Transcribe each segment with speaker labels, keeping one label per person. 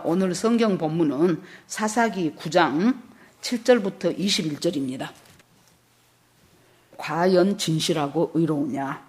Speaker 1: 오늘 성경 본문은 사사기 9장 7절부터 21절입니다. 과연 진실하고 의로우냐?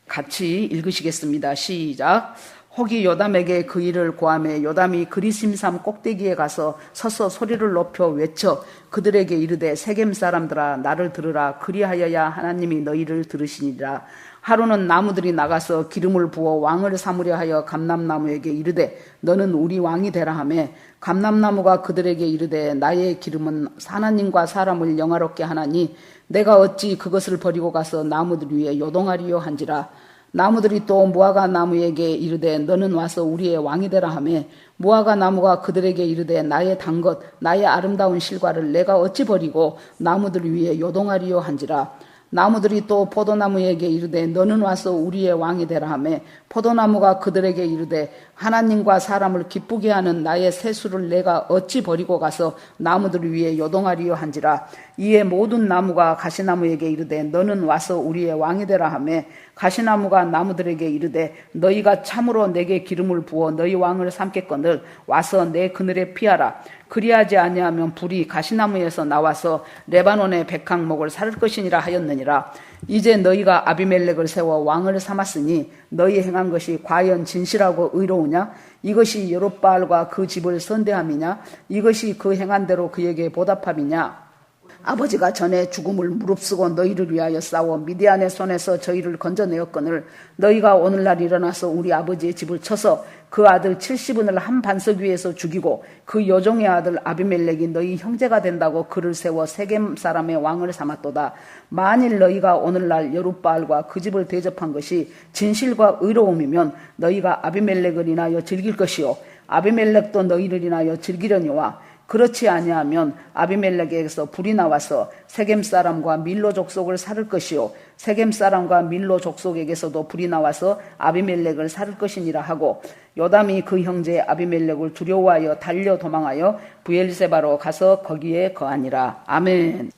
Speaker 1: 같이 읽으시겠습니다. 시작. 혹이 요담에게 그 일을 고하매 요담이 그리심산 꼭대기에 가서 서서 소리를 높여 외쳐 그들에게 이르되 세겜 사람들아 나를 들으라. 그리하여야 하나님이 너희를 들으시니라. 하루는 나무들이 나가서 기름을 부어 왕을 삼으려 하여 감람나무에게 이르되 너는 우리 왕이 되라 하며 감람나무가 그들에게 이르되 나의 기름은 하나님과 사람을 영화롭게 하나니 내가 어찌 그것을 버리고 가서 나무들 위에 요동하리요 한지라. 나무들이 또 무화과 나무에게 이르되 너는 와서 우리의 왕이 되라 하며 무화과 나무가 그들에게 이르되 나의 단 것 나의 아름다운 실과를 내가 어찌 버리고 나무들 위에 요동하리요 한지라. 나무들이 또 포도나무에게 이르되 너는 와서 우리의 왕이 되라 하며 포도나무가 그들에게 이르되 하나님과 사람을 기쁘게 하는 나의 세수를 내가 어찌 버리고 가서 나무들 위에 요동하리요 한지라. 이에 모든 나무가 가시나무에게 이르되 너는 와서 우리의 왕이 되라 하며 가시나무가 나무들에게 이르되 너희가 참으로 내게 기름을 부어 너희 왕을 삼겠거늘 와서 내 그늘에 피하라. 그리하지 아니하면 불이 가시나무에서 나와서 레바논의 백향목을 살 것이니라 하였느니라. 이제 너희가 아비멜렉을 세워 왕을 삼았으니 너희 행한 것이 과연 진실하고 의로우냐? 이것이 여롯바알과 그 집을 선대함이냐? 이것이 그 행한 대로 그에게 보답함이냐? 아버지가 전에 죽음을 무릅쓰고 너희를 위하여 싸워 미디안의 손에서 저희를 건져내었거늘 너희가 오늘날 일어나서 우리 아버지의 집을 쳐서 그 아들 70인을 한 반석 위에서 죽이고 그 여종의 아들 아비멜렉이 너희 형제가 된다고 그를 세워 세겜 사람의 왕을 삼았도다. 만일 너희가 오늘날 여룻바알과 그 집을 대접한 것이 진실과 의로움이면 너희가 아비멜렉을 인하여 즐길 것이요 아비멜렉도 너희를 인하여 즐기려니와 그렇지 아니하면 아비멜렉에게서 불이 나와서 세겜 사람과 밀로 족속을 살을 것이요 세겜 사람과 밀로 족속에게서도 불이 나와서 아비멜렉을 살을 것이니라 하고 요담이 그 형제 아비멜렉을 두려워하여 달려 도망하여 브엘세바로 가서 거기에 거하니라. 아멘.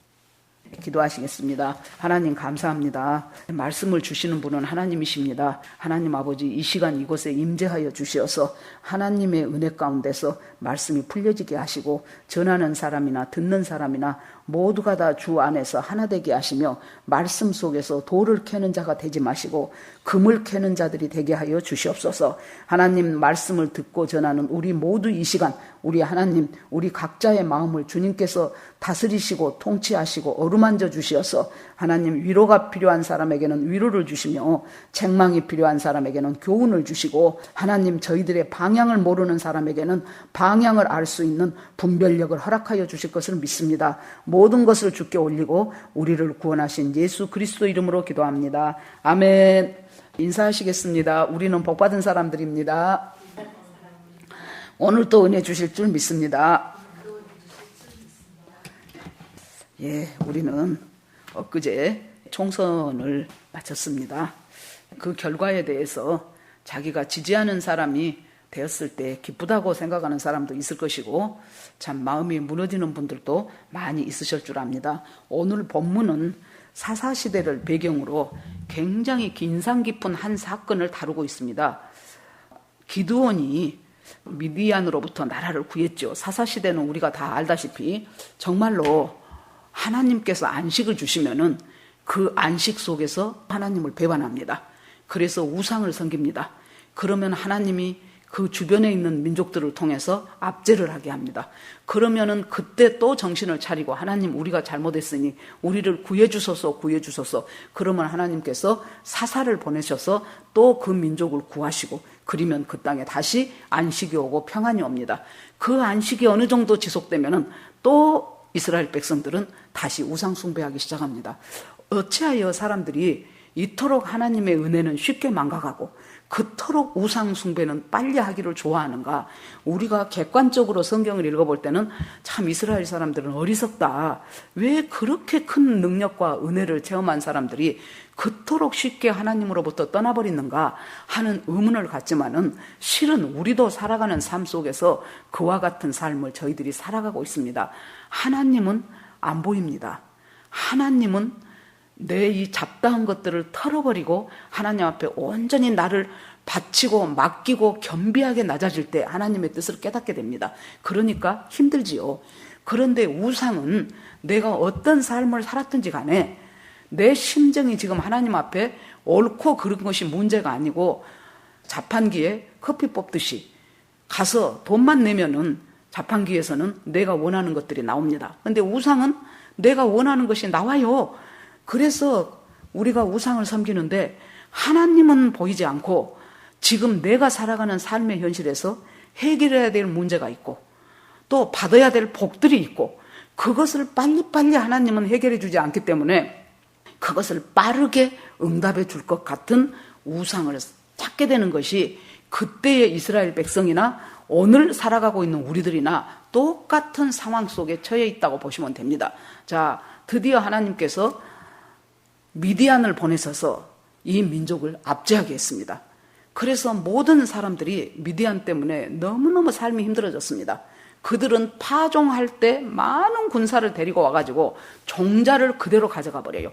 Speaker 1: 기도하시겠습니다. 하나님 감사합니다. 말씀을 주시는 분은 하나님이십니다. 하나님 아버지 이 시간 이곳에 임재하여 주시어서 하나님의 은혜 가운데서 말씀이 풀려지게 하시고 전하는 사람이나 듣는 사람이나 모두가 다 주 안에서 하나 되게 하시며 말씀 속에서 돌을 캐는 자가 되지 마시고 금을 캐는 자들이 되게 하여 주시옵소서. 하나님 말씀을 듣고 전하는 우리 모두 이 시간 우리 하나님 우리 각자의 마음을 주님께서 다스리시고 통치하시고 어루만져 주시어서 하나님 위로가 필요한 사람에게는 위로를 주시며 책망이 필요한 사람에게는 교훈을 주시고 하나님 저희들의 방향을 모르는 사람에게는 방향을 알 수 있는 분별력을 허락하여 주실 것을 믿습니다. 모든 것을 주께 올리고 우리를 구원하신 예수 그리스도 이름으로 기도합니다. 아멘. 인사하시겠습니다. 우리는 복받은 사람들입니다. 오늘 또 은혜 주실 줄 믿습니다. 예, 우리는 엊그제 총선을 마쳤습니다. 그 결과에 대해서 자기가 지지하는 사람이 되었을 때 기쁘다고 생각하는 사람도 있을 것이고 참 마음이 무너지는 분들도 많이 있으실 줄 압니다. 오늘 본문은 사사시대를 배경으로 굉장히 인상 깊은 한 사건을 다루고 있습니다. 기드온이 미디안으로부터 나라를 구했죠. 사사시대는 우리가 다 알다시피 정말로 하나님께서 안식을 주시면은 그 안식 속에서 하나님을 배반합니다. 그래서 우상을 섬깁니다. 그러면 하나님이 그 주변에 있는 민족들을 통해서 압제를 하게 합니다. 그러면은 그때 또 정신을 차리고 하나님 우리가 잘못했으니 우리를 구해주소서 구해주소서. 그러면 하나님께서 사사를 보내셔서 또 그 민족을 구하시고 그러면 그 땅에 다시 안식이 오고 평안이 옵니다. 그 안식이 어느 정도 지속되면은 또 이스라엘 백성들은 다시 우상 숭배하기 시작합니다. 어찌하여 사람들이 이토록 하나님의 은혜는 쉽게 망각하고 그토록 우상 숭배는 빨리 하기를 좋아하는가? 우리가 객관적으로 성경을 읽어볼 때는 참 이스라엘 사람들은 어리석다. 왜 그렇게 큰 능력과 은혜를 체험한 사람들이 그토록 쉽게 하나님으로부터 떠나버리는가 하는 의문을 갖지만은 실은 우리도 살아가는 삶 속에서 그와 같은 삶을 저희들이 살아가고 있습니다. 하나님은 안 보입니다. 하나님은 내 이 잡다한 것들을 털어버리고 하나님 앞에 온전히 나를 바치고 맡기고 겸비하게 낮아질 때 하나님의 뜻을 깨닫게 됩니다. 그러니까 힘들지요. 그런데 우상은 내가 어떤 삶을 살았든지 간에 내 심정이 지금 하나님 앞에 옳고 그른 것이 문제가 아니고 자판기에 커피 뽑듯이 가서 돈만 내면은 자판기에서는 내가 원하는 것들이 나옵니다. 그런데 우상은 내가 원하는 것이 나와요. 그래서 우리가 우상을 섬기는데 하나님은 보이지 않고 지금 내가 살아가는 삶의 현실에서 해결해야 될 문제가 있고 또 받아야 될 복들이 있고 그것을 빨리빨리 하나님은 해결해 주지 않기 때문에 그것을 빠르게 응답해 줄 것 같은 우상을 찾게 되는 것이 그때의 이스라엘 백성이나 오늘 살아가고 있는 우리들이나 똑같은 상황 속에 처해 있다고 보시면 됩니다. 자, 드디어 하나님께서 미디안을 보내셔서 이 민족을 압제하게 했습니다. 그래서 모든 사람들이 미디안 때문에 너무너무 삶이 힘들어졌습니다. 그들은 파종할 때 많은 군사를 데리고 와가지고 종자를 그대로 가져가 버려요.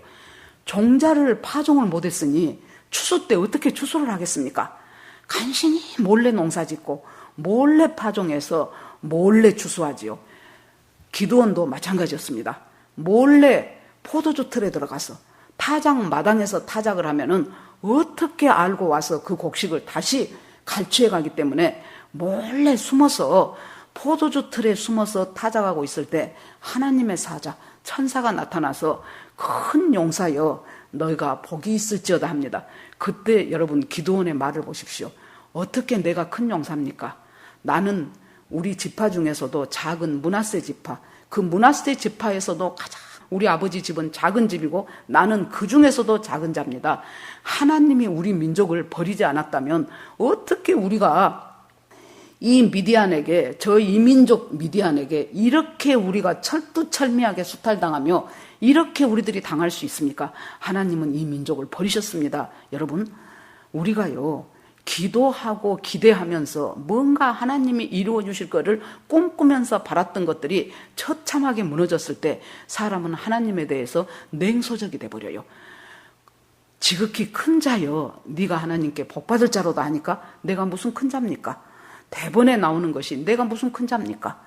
Speaker 1: 종자를 파종을 못했으니 추수 때 어떻게 추수를 하겠습니까? 간신히 몰래 농사 짓고 몰래 파종해서 몰래 추수하지요. 기드온도 마찬가지였습니다. 몰래 포도주 틀에 들어가서 타작 마당에서 타작을 하면은 어떻게 알고 와서 그 곡식을 다시 갈취해 가기 때문에 몰래 숨어서 포도주 틀에 숨어서 타작하고 있을 때 하나님의 사자 천사가 나타나서 큰 용사여 너희가 복이 있을지어다 합니다. 그때 여러분 기드온의 말을 보십시오. 어떻게 내가 큰 용사입니까? 나는 우리 지파 중에서도 작은 므낫세 지파, 그 므낫세 지파에서도 가장 우리 아버지 집은 작은 집이고 나는 그 중에서도 작은 자입니다. 하나님이 우리 민족을 버리지 않았다면 어떻게 우리가 이 미디안에게, 저 이민족 미디안에게 이렇게 우리가 철두철미하게 수탈당하며 이렇게 우리들이 당할 수 있습니까? 하나님은 이 민족을 버리셨습니다. 여러분, 우리가요 기도하고 기대하면서 뭔가 하나님이 이루어 주실 것을 꿈꾸면서 바랐던 것들이 처참하게 무너졌을 때 사람은 하나님에 대해서 냉소적이 돼버려요. 지극히 큰 자여 네가 하나님께 복받을 자로다 하니까 내가 무슨 큰 자입니까? 대본에 나오는 것이 내가 무슨 큰 자입니까?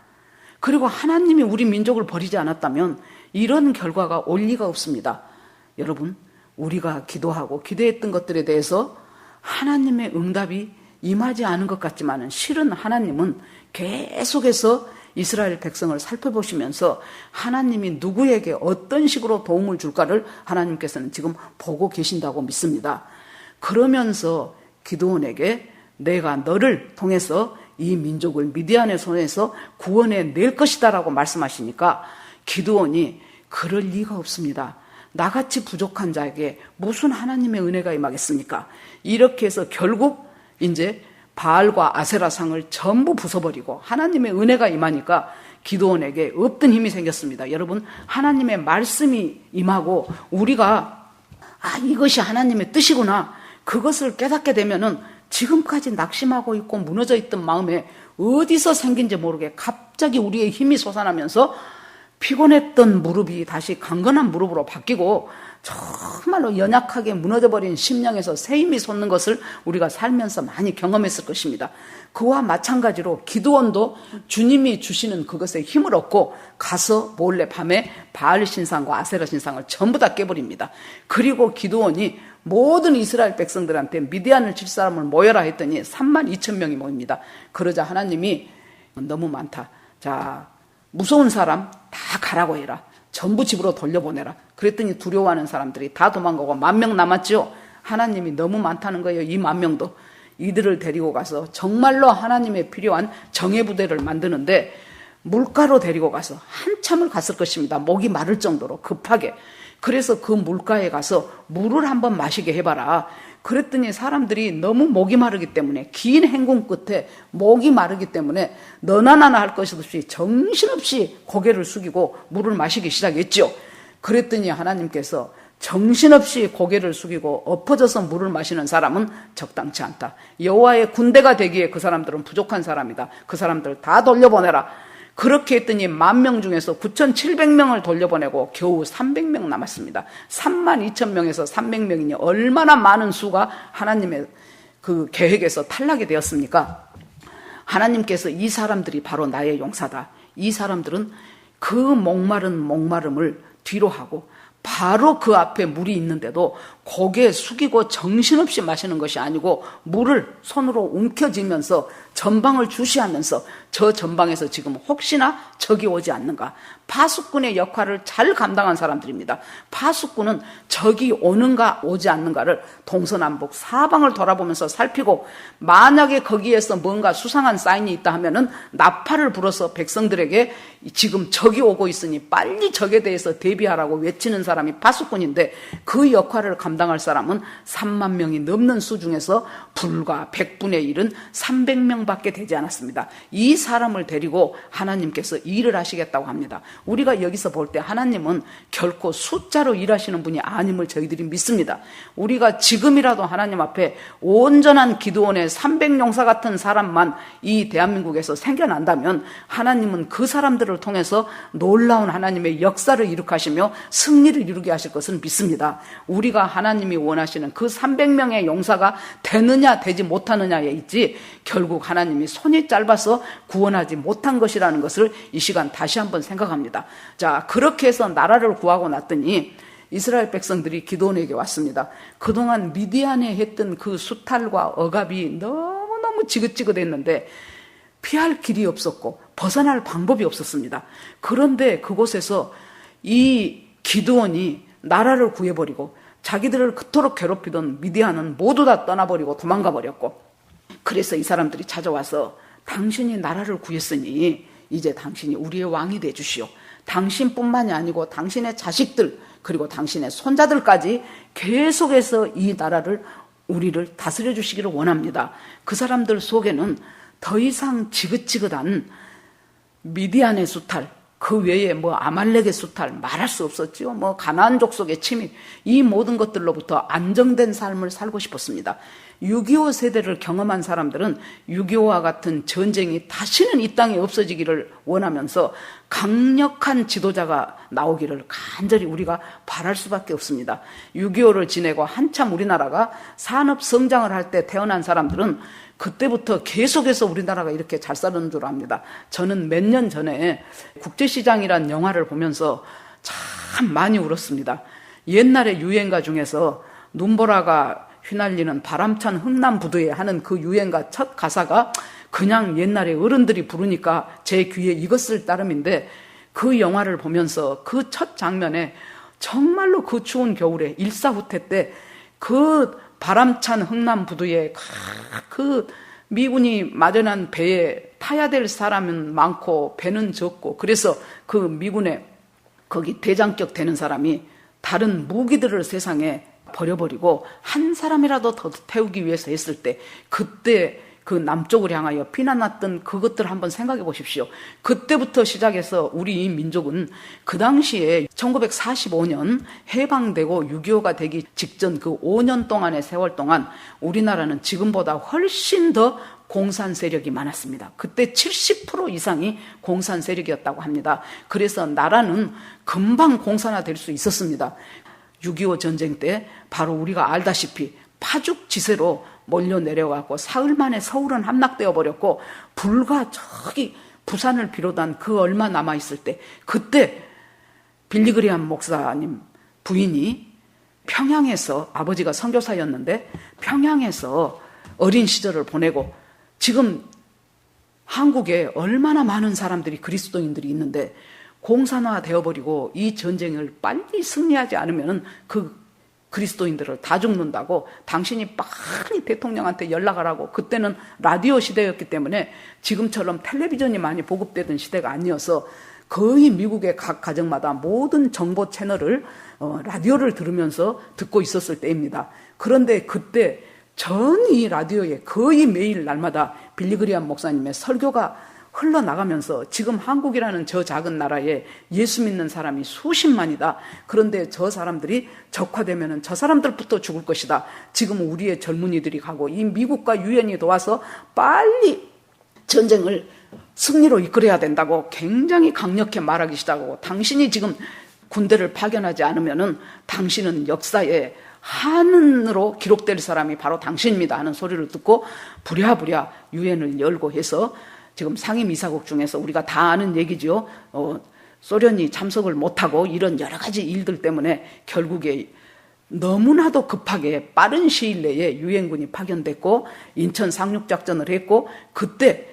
Speaker 1: 그리고 하나님이 우리 민족을 버리지 않았다면 이런 결과가 올 리가 없습니다. 여러분, 우리가 기도하고 기대했던 것들에 대해서 하나님의 응답이 임하지 않은 것 같지만 실은 하나님은 계속해서 이스라엘 백성을 살펴보시면서 하나님이 누구에게 어떤 식으로 도움을 줄까를 하나님께서는 지금 보고 계신다고 믿습니다. 그러면서 기드온에게 내가 너를 통해서 이 민족을 미디안의 손에서 구원해 낼 것이다 라고 말씀하시니까 기드온이 그럴 리가 없습니다. 나같이 부족한 자에게 무슨 하나님의 은혜가 임하겠습니까? 이렇게 해서 결국 이제 바알과 아세라상을 전부 부숴버리고 하나님의 은혜가 임하니까 기드온에게 없던 힘이 생겼습니다. 여러분, 하나님의 말씀이 임하고 우리가 이것이 하나님의 뜻이구나 그것을 깨닫게 되면은 지금까지 낙심하고 있고 무너져 있던 마음에 어디서 생긴지 모르게 갑자기 우리의 힘이 솟아나면서 피곤했던 무릎이 다시 강건한 무릎으로 바뀌고 정말로 연약하게 무너져버린 심령에서 새 힘이 솟는 것을 우리가 살면서 많이 경험했을 것입니다. 그와 마찬가지로 기드온도 주님이 주시는 그것에 힘을 얻고 가서 몰래 밤에 바알 신상과 아세라 신상을 전부 다 깨버립니다. 그리고 기드온이 모든 이스라엘 백성들한테 미디안을 칠 사람을 모여라 했더니 32,000명이 모입니다. 그러자 하나님이 너무 많다. 자, 무서운 사람 다 가라고 해라. 전부 집으로 돌려보내라. 그랬더니 두려워하는 사람들이 다 도망가고 10,000명 남았죠. 하나님이 너무 많다는 거예요. 이 10,000명도. 이들을 데리고 가서 정말로 하나님의 필요한 정예부대를 만드는데 물가로 데리고 가서 한참을 갔을 것입니다. 목이 마를 정도로 급하게. 그래서 그 물가에 가서 물을 한번 마시게 해봐라. 그랬더니 사람들이 너무 목이 마르기 때문에 긴 행군 끝에 목이 마르기 때문에 너나 나나 할 것 없이 정신없이 고개를 숙이고 물을 마시기 시작했죠. 그랬더니 하나님께서 정신없이 고개를 숙이고 엎어져서 물을 마시는 사람은 적당치 않다. 여호와의 군대가 되기에 그 사람들은 부족한 사람이다. 그 사람들 다 돌려보내라. 그렇게 했더니 10,000명 중에서 9,700명을 돌려보내고 겨우 300명 남았습니다. 32,000명에서 300명이니 얼마나 많은 수가 하나님의 그 계획에서 탈락이 되었습니까? 하나님께서 이 사람들이 바로 나의 용사다. 이 사람들은 그 목마른 목마름을 뒤로 하고 바로 그 앞에 물이 있는데도 고개 숙이고 정신없이 마시는 것이 아니고 물을 손으로 움켜쥐면서 전방을 주시하면서 저 전방에서 지금 혹시나 적이 오지 않는가. 파수꾼의 역할을 잘 감당한 사람들입니다. 파수꾼은 적이 오는가 오지 않는가를 동서남북 사방을 돌아보면서 살피고 만약에 거기에서 뭔가 수상한 사인이 있다 하면은 나팔을 불어서 백성들에게 지금 적이 오고 있으니 빨리 적에 대해서 대비하라고 외치는 사람이 파수꾼인데 그 역할을 감당할 사람은 3만 명이 넘는 수 중에서 불과 100분의 1은 300명밖에 되지 않았습니다. 이 사람을 데리고 하나님께서 일을 하시겠다고 합니다. 우리가 여기서 볼 때 하나님은 결코 숫자로 일하시는 분이 아님을 저희들이 믿습니다. 우리가 지금이라도 하나님 앞에 온전한 기드온의 300용사 같은 사람만 이 대한민국에서 생겨난다면 하나님은 그 사람들을 통해서 놀라운 하나님의 역사를 이룩하시며 승리를 이루게 하실 것을 믿습니다. 우리가 하나님이 원하시는 그 300명의 용사가 되느냐 되지 못하느냐에 있지 결국 하나님이 손이 짧아서 구원하지 못한 것이라는 것을 이 시간 다시 한번 생각합니다. 자, 그렇게 해서 나라를 구하고 났더니 이스라엘 백성들이 기드온에게 왔습니다. 그동안 미디안에 했던 그 수탈과 억압이 너무너무 지긋지긋했는데 피할 길이 없었고 벗어날 방법이 없었습니다. 그런데 그곳에서 이 기드온이 나라를 구해버리고 자기들을 그토록 괴롭히던 미디안은 모두 다 떠나버리고 도망가 버렸고 그래서 이 사람들이 찾아와서 당신이 나라를 구했으니 이제 당신이 우리의 왕이 되주시오. 당신뿐만이 아니고 당신의 자식들 그리고 당신의 손자들까지 계속해서 이 나라를 우리를 다스려 주시기를 원합니다. 그 사람들 속에는 더 이상 지긋지긋한 미디안의 수탈 그 외에 아말렉의 수탈 말할 수 없었지요. 가나안 족속의 침입 이 모든 것들로부터 안정된 삶을 살고 싶었습니다. 6.25 세대를 경험한 사람들은 6.25와 같은 전쟁이 다시는 이 땅에 없어지기를 원하면서 강력한 지도자가 나오기를 간절히 우리가 바랄 수밖에 없습니다. 6.25를 지내고 한참 우리나라가 산업 성장을 할 때 태어난 사람들은 그때부터 계속해서 우리나라가 이렇게 잘 사는 줄 압니다. 저는 몇 년 전에 국제시장이란 영화를 보면서 참 많이 울었습니다. 옛날의 유행가 중에서 눈보라가 휘날리는 바람찬 흥남부두에 하는 그 유행가 첫 가사가 그냥 옛날에 어른들이 부르니까 제 귀에 익었을 따름인데 그 영화를 보면서 그 첫 장면에 정말로 그 추운 겨울에 일사후퇴 때 그 바람찬 흥남부두에 그 미군이 마련한 배에 타야 될 사람은 많고 배는 적고 그래서 그 미군에 거기 대장격 되는 사람이 다른 무기들을 세상에 버려버리고 한 사람이라도 더 태우기 위해서 했을 때 그때 그 남쪽을 향하여 피난났던 그것들 한번 생각해 보십시오. 그때부터 시작해서 우리 이 민족은 그 당시에 1945년 해방되고 6.25가 되기 직전 그 5년 동안의 세월 동안 우리나라는 지금보다 훨씬 더 공산 세력이 많았습니다. 그때 70% 이상이 공산 세력이었다고 합니다. 그래서 나라는 금방 공산화될 수 있었습니다. 6.25 전쟁 때 바로 우리가 알다시피 파죽지세로 몰려 내려가고 사흘 만에 서울은 함락되어 버렸고 불과 저기 부산을 비롯한 그 얼마 남아있을 때 그때 빌리그리암 목사님 부인이 평양에서 아버지가 선교사였는데 평양에서 어린 시절을 보내고 지금 한국에 얼마나 많은 사람들이 그리스도인들이 있는데 공산화 되어버리고 이 전쟁을 빨리 승리하지 않으면 그 그리스도인들을 다 죽는다고 당신이 빨리 대통령한테 연락하라고 그때는 라디오 시대였기 때문에 지금처럼 텔레비전이 많이 보급되던 시대가 아니어서 거의 미국의 각 가정마다 모든 정보 채널을 라디오를 들으면서 듣고 있었을 때입니다. 그런데 그때 전 이 라디오에 거의 매일 날마다 빌리그리암 목사님의 설교가 흘러나가면서 지금 한국이라는 저 작은 나라에 예수 믿는 사람이 수십만이다. 그런데 저 사람들이 적화되면 저 사람들부터 죽을 것이다. 지금 우리의 젊은이들이 가고 이 미국과 유엔이 도와서 빨리 전쟁을 승리로 이끌어야 된다고 굉장히 강력히 말하기 시작하고 당신이 지금 군대를 파견하지 않으면 당신은 역사에 한으로 기록될 사람이 바로 당신입니다 하는 소리를 듣고 부랴부랴 유엔을 열고 해서 지금 상임이사국 중에서 우리가 다 아는 얘기죠. 소련이 참석을 못하고 이런 여러 가지 일들 때문에 결국에 너무나도 급하게 빠른 시일 내에 유엔군이 파견됐고 인천 상륙작전을 했고 그때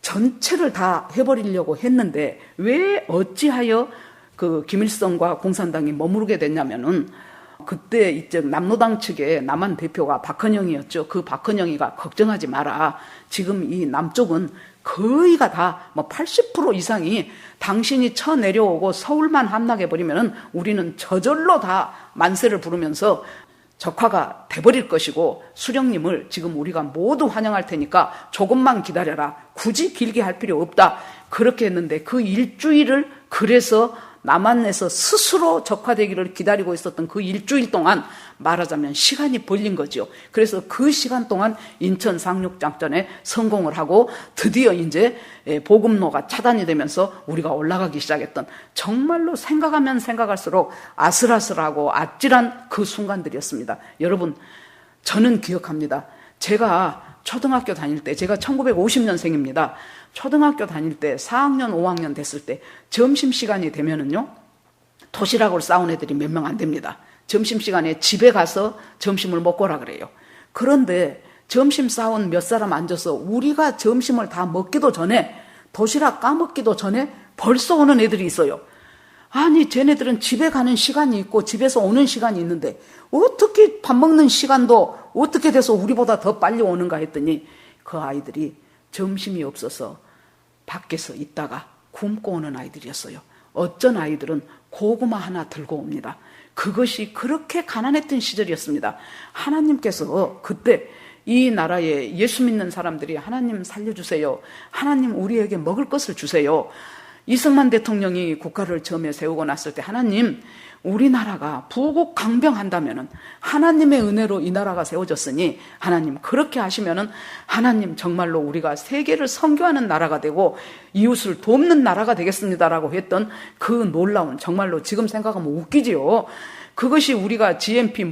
Speaker 1: 전체를 다 해버리려고 했는데 왜 어찌하여 그 김일성과 공산당이 머무르게 됐냐면은 그때 이쪽 남로당 측의 남한 대표가 박헌영이었죠. 그 박헌영이가 걱정하지 마라. 지금 이 남쪽은 거의가 다 뭐 80% 이상이 당신이 쳐내려오고 서울만 함락해버리면 우리는 저절로 다 만세를 부르면서 적화가 돼버릴 것이고 수령님을 지금 우리가 모두 환영할 테니까 조금만 기다려라. 굳이 길게 할 필요 없다. 그렇게 했는데 그 일주일을 그래서 남한에서 스스로 적화되기를 기다리고 있었던 그 일주일 동안 말하자면 시간이 벌린 거죠. 그래서 그 시간 동안 인천 상륙작전에 성공을 하고 드디어 이제 보급로가 차단이 되면서 우리가 올라가기 시작했던 정말로 생각하면 생각할수록 아슬아슬하고 아찔한 그 순간들이었습니다. 여러분, 저는 기억합니다. 제가 초등학교 다닐 때, 제가 1950년생입니다. 초등학교 다닐 때 4학년, 5학년 됐을 때 점심시간이 되면은요, 도시락을 싸온 애들이 몇 명 안 됩니다. 점심시간에 집에 가서 점심을 먹고 오라 그래요. 그런데 점심 싸온 몇 사람 앉아서 우리가 점심을 다 먹기도 전에, 도시락 까먹기도 전에 벌써 오는 애들이 있어요. 아니, 쟤네들은 집에 가는 시간이 있고 집에서 오는 시간이 있는데 어떻게 밥 먹는 시간도 어떻게 돼서 우리보다 더 빨리 오는가 했더니 그 아이들이 점심이 없어서 밖에서 있다가 굶고 오는 아이들이었어요. 어쩐 아이들은 고구마 하나 들고 옵니다. 그것이 그렇게 가난했던 시절이었습니다. 하나님께서 그때 이 나라에 예수 믿는 사람들이 하나님 살려주세요. 하나님 우리에게 먹을 것을 주세요. 이승만 대통령이 국가를 처음에 세우고 났을 때 하나님 우리나라가 부국 강병한다면은 하나님의 은혜로 이 나라가 세워졌으니 하나님 그렇게 하시면은 하나님 정말로 우리가 세계를 선교하는 나라가 되고 이웃을 돕는 나라가 되겠습니다라고 했던 그 놀라운, 정말로 지금 생각하면 웃기지요. 그것이 우리가 GNP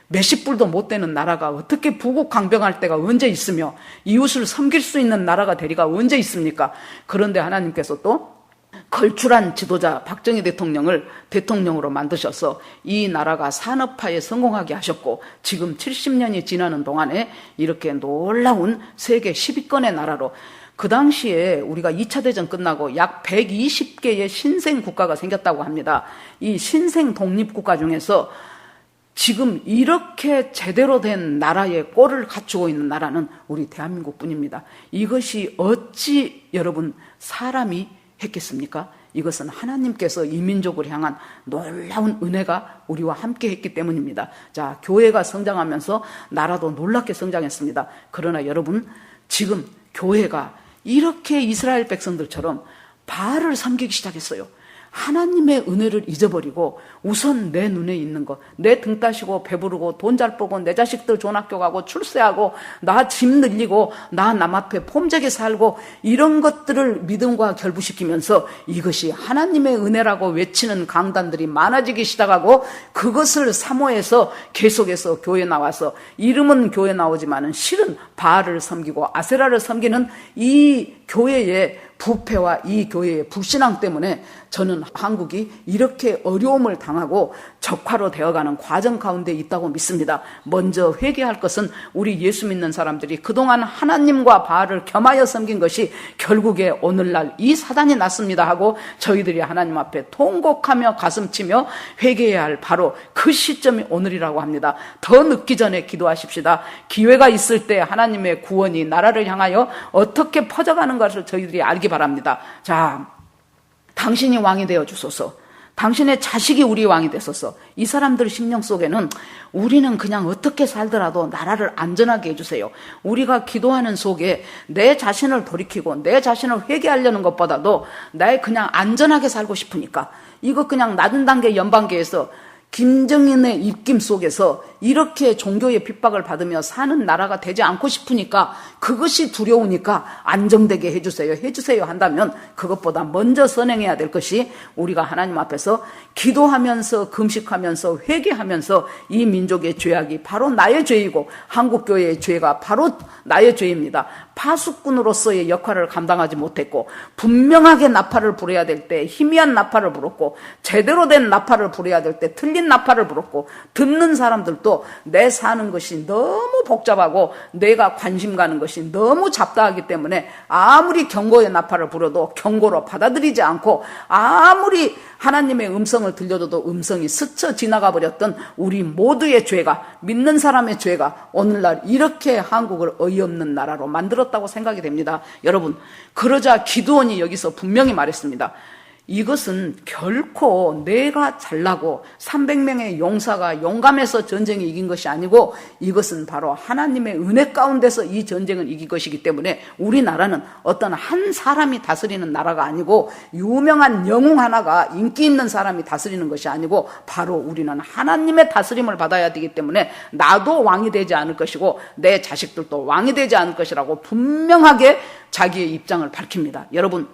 Speaker 1: 몇십 불도 못 되는 나라가 어떻게 부국 강병할 때가 언제 있으며 이웃을 섬길 수 있는 나라가 되리가 언제 있습니까? 그런데 하나님께서 또 걸출한 지도자 박정희 대통령을 대통령으로 만드셔서 이 나라가 산업화에 성공하게 하셨고 지금 70년이 지나는 동안에 이렇게 놀라운 세계 10위권의 나라로, 그 당시에 우리가 2차 대전 끝나고 약 120개의 신생 국가가 생겼다고 합니다. 이 신생 독립국가 중에서 지금 이렇게 제대로 된 나라의 꼴을 갖추고 있는 나라는 우리 대한민국뿐입니다. 이것이 어찌 여러분 사람이 했겠습니까? 이것은 하나님께서 이 민족을 향한 놀라운 은혜가 우리와 함께 했기 때문입니다. 자, 교회가 성장하면서 나라도 놀랍게 성장했습니다. 그러나 여러분, 지금 교회가 이렇게 이스라엘 백성들처럼 바알을 섬기기 시작했어요. 하나님의 은혜를 잊어버리고 우선 내 눈에 있는 것, 내 등 따시고 배부르고 돈 잘 벌고 내 자식들 좋은 학교 가고 출세하고 나 집 늘리고 나 남 앞에 폼되게 살고 이런 것들을 믿음과 결부시키면서 이것이 하나님의 은혜라고 외치는 강단들이 많아지기 시작하고 그것을 사모해서 계속해서 교회 나와서 이름은 교회 나오지만은 실은 바알을 섬기고 아세라를 섬기는 이 교회의 부패와 이 교회의 불신앙 때문에 저는 한국이 이렇게 어려움을 당하고 적화로 되어가는 과정 가운데 있다고 믿습니다. 먼저 회개할 것은 우리 예수 믿는 사람들이 그동안 하나님과 바알을 겸하여 섬긴 것이 결국에 오늘날 이 사단이 났습니다 하고 저희들이 하나님 앞에 통곡하며 가슴치며 회개해야 할 바로 그 시점이 오늘이라고 합니다. 더 늦기 전에 기도하십시다. 기회가 있을 때 하나님의 구원이 나라를 향하여 어떻게 퍼져가는 것을 저희들이 알기 바랍니다. 자, 당신이 왕이 되어 주소서. 당신의 자식이 우리 왕이 됐어서 이 사람들 심령 속에는 우리는 그냥 어떻게 살더라도 나라를 안전하게 해주세요. 우리가 기도하는 속에 내 자신을 돌이키고 내 자신을 회개하려는 것보다도 나 그냥 안전하게 살고 싶으니까 이거 그냥 낮은 단계 연방계에서 김정은의 입김 속에서 이렇게 종교의 핍박을 받으며 사는 나라가 되지 않고 싶으니까, 그것이 두려우니까 안정되게 해주세요 한다면, 그것보다 먼저 선행해야 될 것이 우리가 하나님 앞에서 기도하면서 금식하면서 회개하면서 이 민족의 죄악이 바로 나의 죄이고 한국교회의 죄가 바로 나의 죄입니다. 파수꾼으로서의 역할을 감당하지 못했고, 분명하게 나팔을 불어야 될 때 희미한 나팔을 불었고, 제대로 된 나팔을 불어야 될 때 틀린 나팔을 불었고, 듣는 사람들도 내 사는 것이 너무 복잡하고 내가 관심 가는 것이 너무 잡다하기 때문에 아무리 경고의 나팔을 불어도 경고로 받아들이지 않고, 아무리 하나님의 음성을 들려줘도 음성이 스쳐 지나가 버렸던 우리 모두의 죄가, 믿는 사람의 죄가 오늘날 이렇게 한국을 어이없는 나라로 만들었다고 생각이 됩니다. 여러분, 그러자 기드온이 여기서 분명히 말했습니다. 이것은 결코 내가 잘나고 300명의 용사가 용감해서 전쟁에 이긴 것이 아니고, 이것은 바로 하나님의 은혜 가운데서 이 전쟁을 이긴 것이기 때문에 우리나라는 어떤 한 사람이 다스리는 나라가 아니고, 유명한 영웅 하나가 인기 있는 사람이 다스리는 것이 아니고, 바로 우리는 하나님의 다스림을 받아야 되기 때문에 나도 왕이 되지 않을 것이고 내 자식들도 왕이 되지 않을 것이라고 분명하게 자기의 입장을 밝힙니다. 여러분,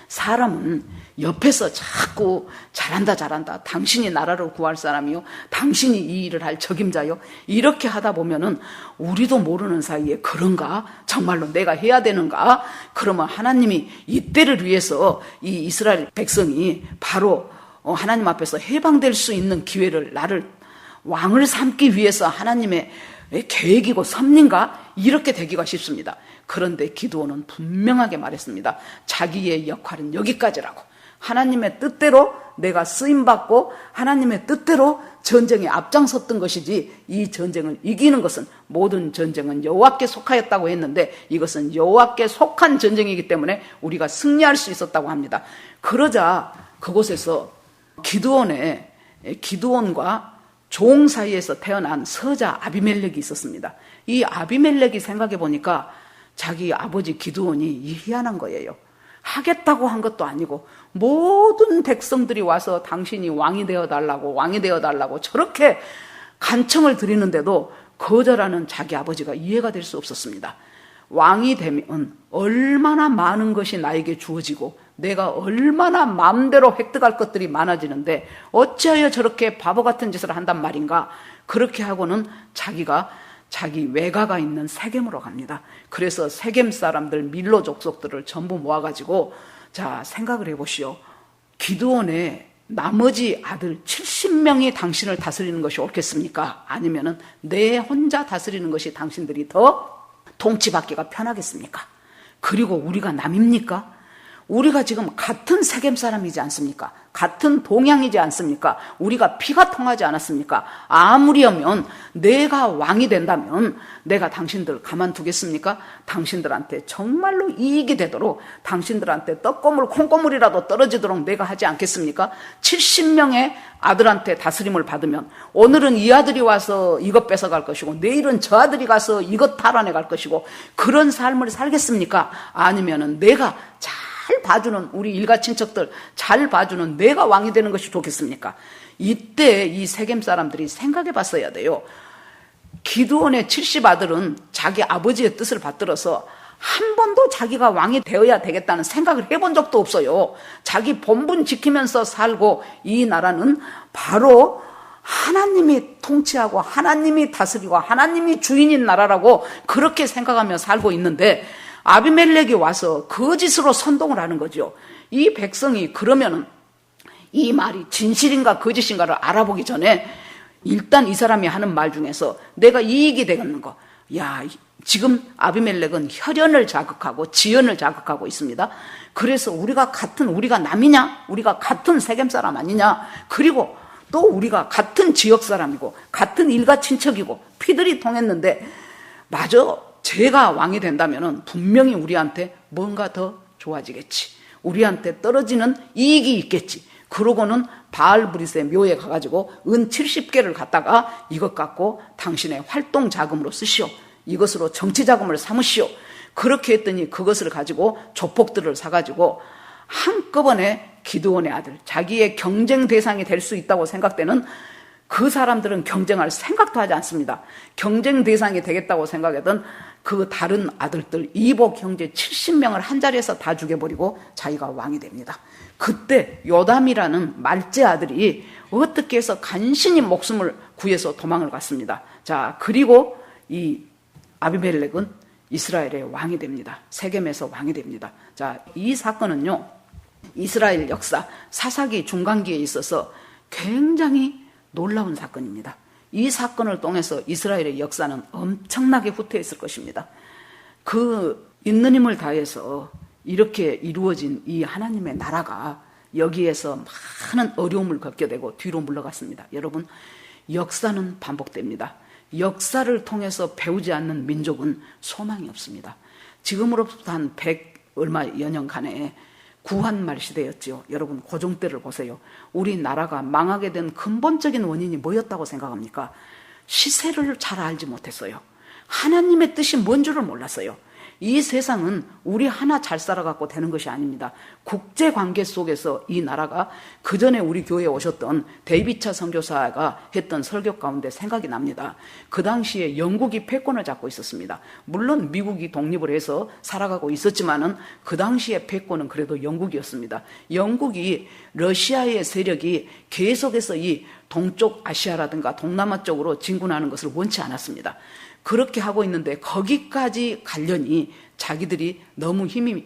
Speaker 1: 사람은 옆에서 자꾸 잘한다 당신이 나라를 구할 사람이요, 당신이 이 일을 할 적임자요, 이렇게 하다 보면은 우리도 모르는 사이에 그런가? 정말로 내가 해야 되는가? 그러면 하나님이 이때를 위해서 이 이스라엘 백성이 바로 하나님 앞에서 해방될 수 있는 기회를, 나를 왕을 삼기 위해서 하나님의 계획이고 섭리인가? 이렇게 되기가 쉽습니다. 그런데 기드온은 분명하게 말했습니다. 자기의 역할은 여기까지라고. 하나님의 뜻대로 내가 쓰임받고 하나님의 뜻대로 전쟁에 앞장섰던 것이지, 이 전쟁을 이기는 것은, 모든 전쟁은 여호와께 속하였다고 했는데 이것은 여호와께 속한 전쟁이기 때문에 우리가 승리할 수 있었다고 합니다. 그러자 그곳에서 기드온과 종 사이에서 태어난 서자 아비멜렉이 있었습니다. 이 아비멜렉이 생각해 보니까 자기 아버지 기드온이 희한한 거예요. 하겠다고 한 것도 아니고 모든 백성들이 와서 당신이 왕이 되어달라고 저렇게 간청을 드리는데도 거절하는 자기 아버지가 이해가 될 수 없었습니다. 왕이 되면 얼마나 많은 것이 나에게 주어지고 내가 얼마나 마음대로 획득할 것들이 많아지는데 어찌하여 저렇게 바보 같은 짓을 한단 말인가? 그렇게 하고는 자기 외가가 있는 세겜으로 갑니다. 그래서 세겜 사람들, 밀로 족속들을 전부 모아가지고, 자, 생각을 해보시오. 기드온의 나머지 아들 70명이 당신을 다스리는 것이 옳겠습니까? 아니면은 내 혼자 다스리는 것이 당신들이 더 통치받기가 편하겠습니까? 그리고 우리가 남입니까? 우리가 지금 같은 세겜 사람이지 않습니까? 같은 동양이지 않습니까? 우리가 피가 통하지 않았습니까? 아무리면 내가 왕이 된다면 내가 당신들 가만두겠습니까? 당신들한테 정말로 이익이 되도록, 당신들한테 떡고물 콩고물이라도 떨어지도록 내가 하지 않겠습니까? 70명의 아들한테 다스림을 받으면 오늘은 이 아들이 와서 이것 뺏어갈 것이고 내일은 저 아들이 가서 이것 탈환해갈 것이고, 그런 삶을 살겠습니까? 아니면은 내가 잘 봐주는, 우리 일가 친척들 잘 봐주는 내가 왕이 되는 것이 좋겠습니까? 이때 이 세겜 사람들이 생각해 봤어야 돼요. 기드온의 70아들은 자기 아버지의 뜻을 받들어서 한 번도 자기가 왕이 되어야 되겠다는 생각을 해본 적도 없어요. 자기 본분 지키면서 살고, 이 나라는 바로 하나님이 통치하고 하나님이 다스리고 하나님이 주인인 나라라고 그렇게 생각하며 살고 있는데, 아비멜렉이 와서 거짓으로 선동을 하는 거죠. 이 백성이 그러면은 이 말이 진실인가 거짓인가를 알아보기 전에 일단 이 사람이 하는 말 중에서 내가 이익이 되는 거, 야, 지금 아비멜렉은 혈연을 자극하고 지연을 자극하고 있습니다. 그래서 우리가 남이냐? 우리가 같은 세겜 사람 아니냐? 그리고 또 우리가 같은 지역 사람이고 같은 일가 친척이고 피들이 통했는데, 맞아, 제가 왕이 된다면 분명히 우리한테 뭔가 더 좋아지겠지. 우리한테 떨어지는 이익이 있겠지. 그러고는 바알브릿의 묘에 가가지고 은 70개를 갖다가 이것 갖고 당신의 활동 자금으로 쓰시오. 이것으로 정치 자금을 삼으시오. 그렇게 했더니 그것을 가지고 조폭들을 사가지고 한꺼번에 기드온의 아들, 자기의 경쟁 대상이 될 수 있다고 생각되는 그 사람들은 경쟁할 생각도 하지 않습니다. 경쟁 대상이 되겠다고 생각했던 그 다른 아들들 이복 형제 70명을 한 자리에서 다 죽여버리고 자기가 왕이 됩니다. 그때 요담이라는 말제 아들이 어떻게 해서 간신히 목숨을 구해서 도망을 갔습니다. 자, 그리고 이 아비멜렉은 이스라엘의 왕이 됩니다. 세겜에서 왕이 됩니다. 자, 이 사건은요, 이스라엘 역사 사사기 중간기에 있어서 굉장히 놀라운 사건입니다. 이 사건을 통해서 이스라엘의 역사는 엄청나게 후퇴했을 것입니다. 그 있는 힘을 다해서 이렇게 이루어진 이 하나님의 나라가 여기에서 많은 어려움을 겪게 되고 뒤로 물러갔습니다. 여러분, 역사는 반복됩니다. 역사를 통해서 배우지 않는 민족은 소망이 없습니다. 지금으로부터 한 100 얼마여 년간에 구한말 시대였지요. 여러분, 고종 때를 보세요. 우리나라가 망하게 된 근본적인 원인이 뭐였다고 생각합니까? 시세를 잘 알지 못했어요. 하나님의 뜻이 뭔 줄을 몰랐어요. 이 세상은 우리 하나 잘 살아갖고 되는 것이 아닙니다. 국제관계 속에서 이 나라가 그 전에 우리 교회에 오셨던 데이비차 선교사가 했던 설교 가운데 생각이 납니다. 그 당시에 영국이 패권을 잡고 있었습니다. 물론 미국이 독립을 해서 살아가고 있었지만은 그 당시에 패권은 그래도 영국이었습니다. 영국이 러시아의 세력이 계속해서 이 동쪽 아시아라든가 동남아 쪽으로 진군하는 것을 원치 않았습니다. 그렇게 하고 있는데 거기까지 가려니 자기들이 너무 힘이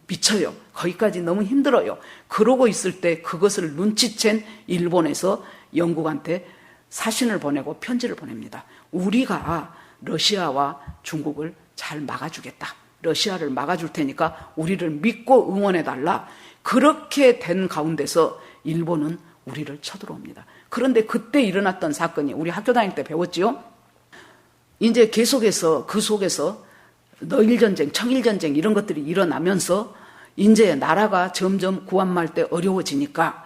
Speaker 1: 미쳐요. 거기까지 너무 힘들어요. 그러고 있을 때 그것을 눈치챈 일본에서 영국한테 사신을 보내고 편지를 보냅니다. 우리가 러시아와 중국을 잘 막아주겠다. 러시아를 막아줄 테니까 우리를 믿고 응원해달라. 그렇게 된 가운데서 일본은 우리를 쳐들어옵니다. 그런데 그때 일어났던 사건이 우리 학교 다닐 때 배웠지요. 이제 계속해서 그 속에서 너일전쟁, 청일전쟁 이런 것들이 일어나면서 이제 나라가 점점 구한말 때 어려워지니까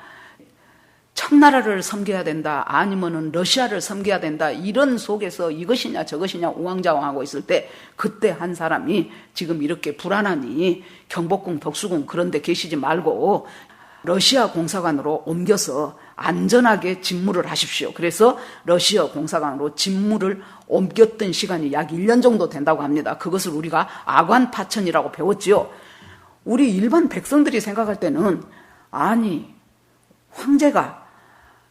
Speaker 1: 청나라를 섬겨야 된다, 아니면은 러시아를 섬겨야 된다, 이런 속에서 이것이냐 저것이냐 우왕좌왕하고 있을 때 그때 한 사람이 지금 이렇게 불안하니 경복궁, 덕수궁 그런 데 계시지 말고 러시아 공사관으로 옮겨서 안전하게 집무를 하십시오. 그래서 러시아 공사관으로 집무를 옮겼던 시간이 약 1년 정도 된다고 합니다. 그것을 우리가 아관파천이라고 배웠지요. 우리 일반 백성들이 생각할 때는 아니 황제가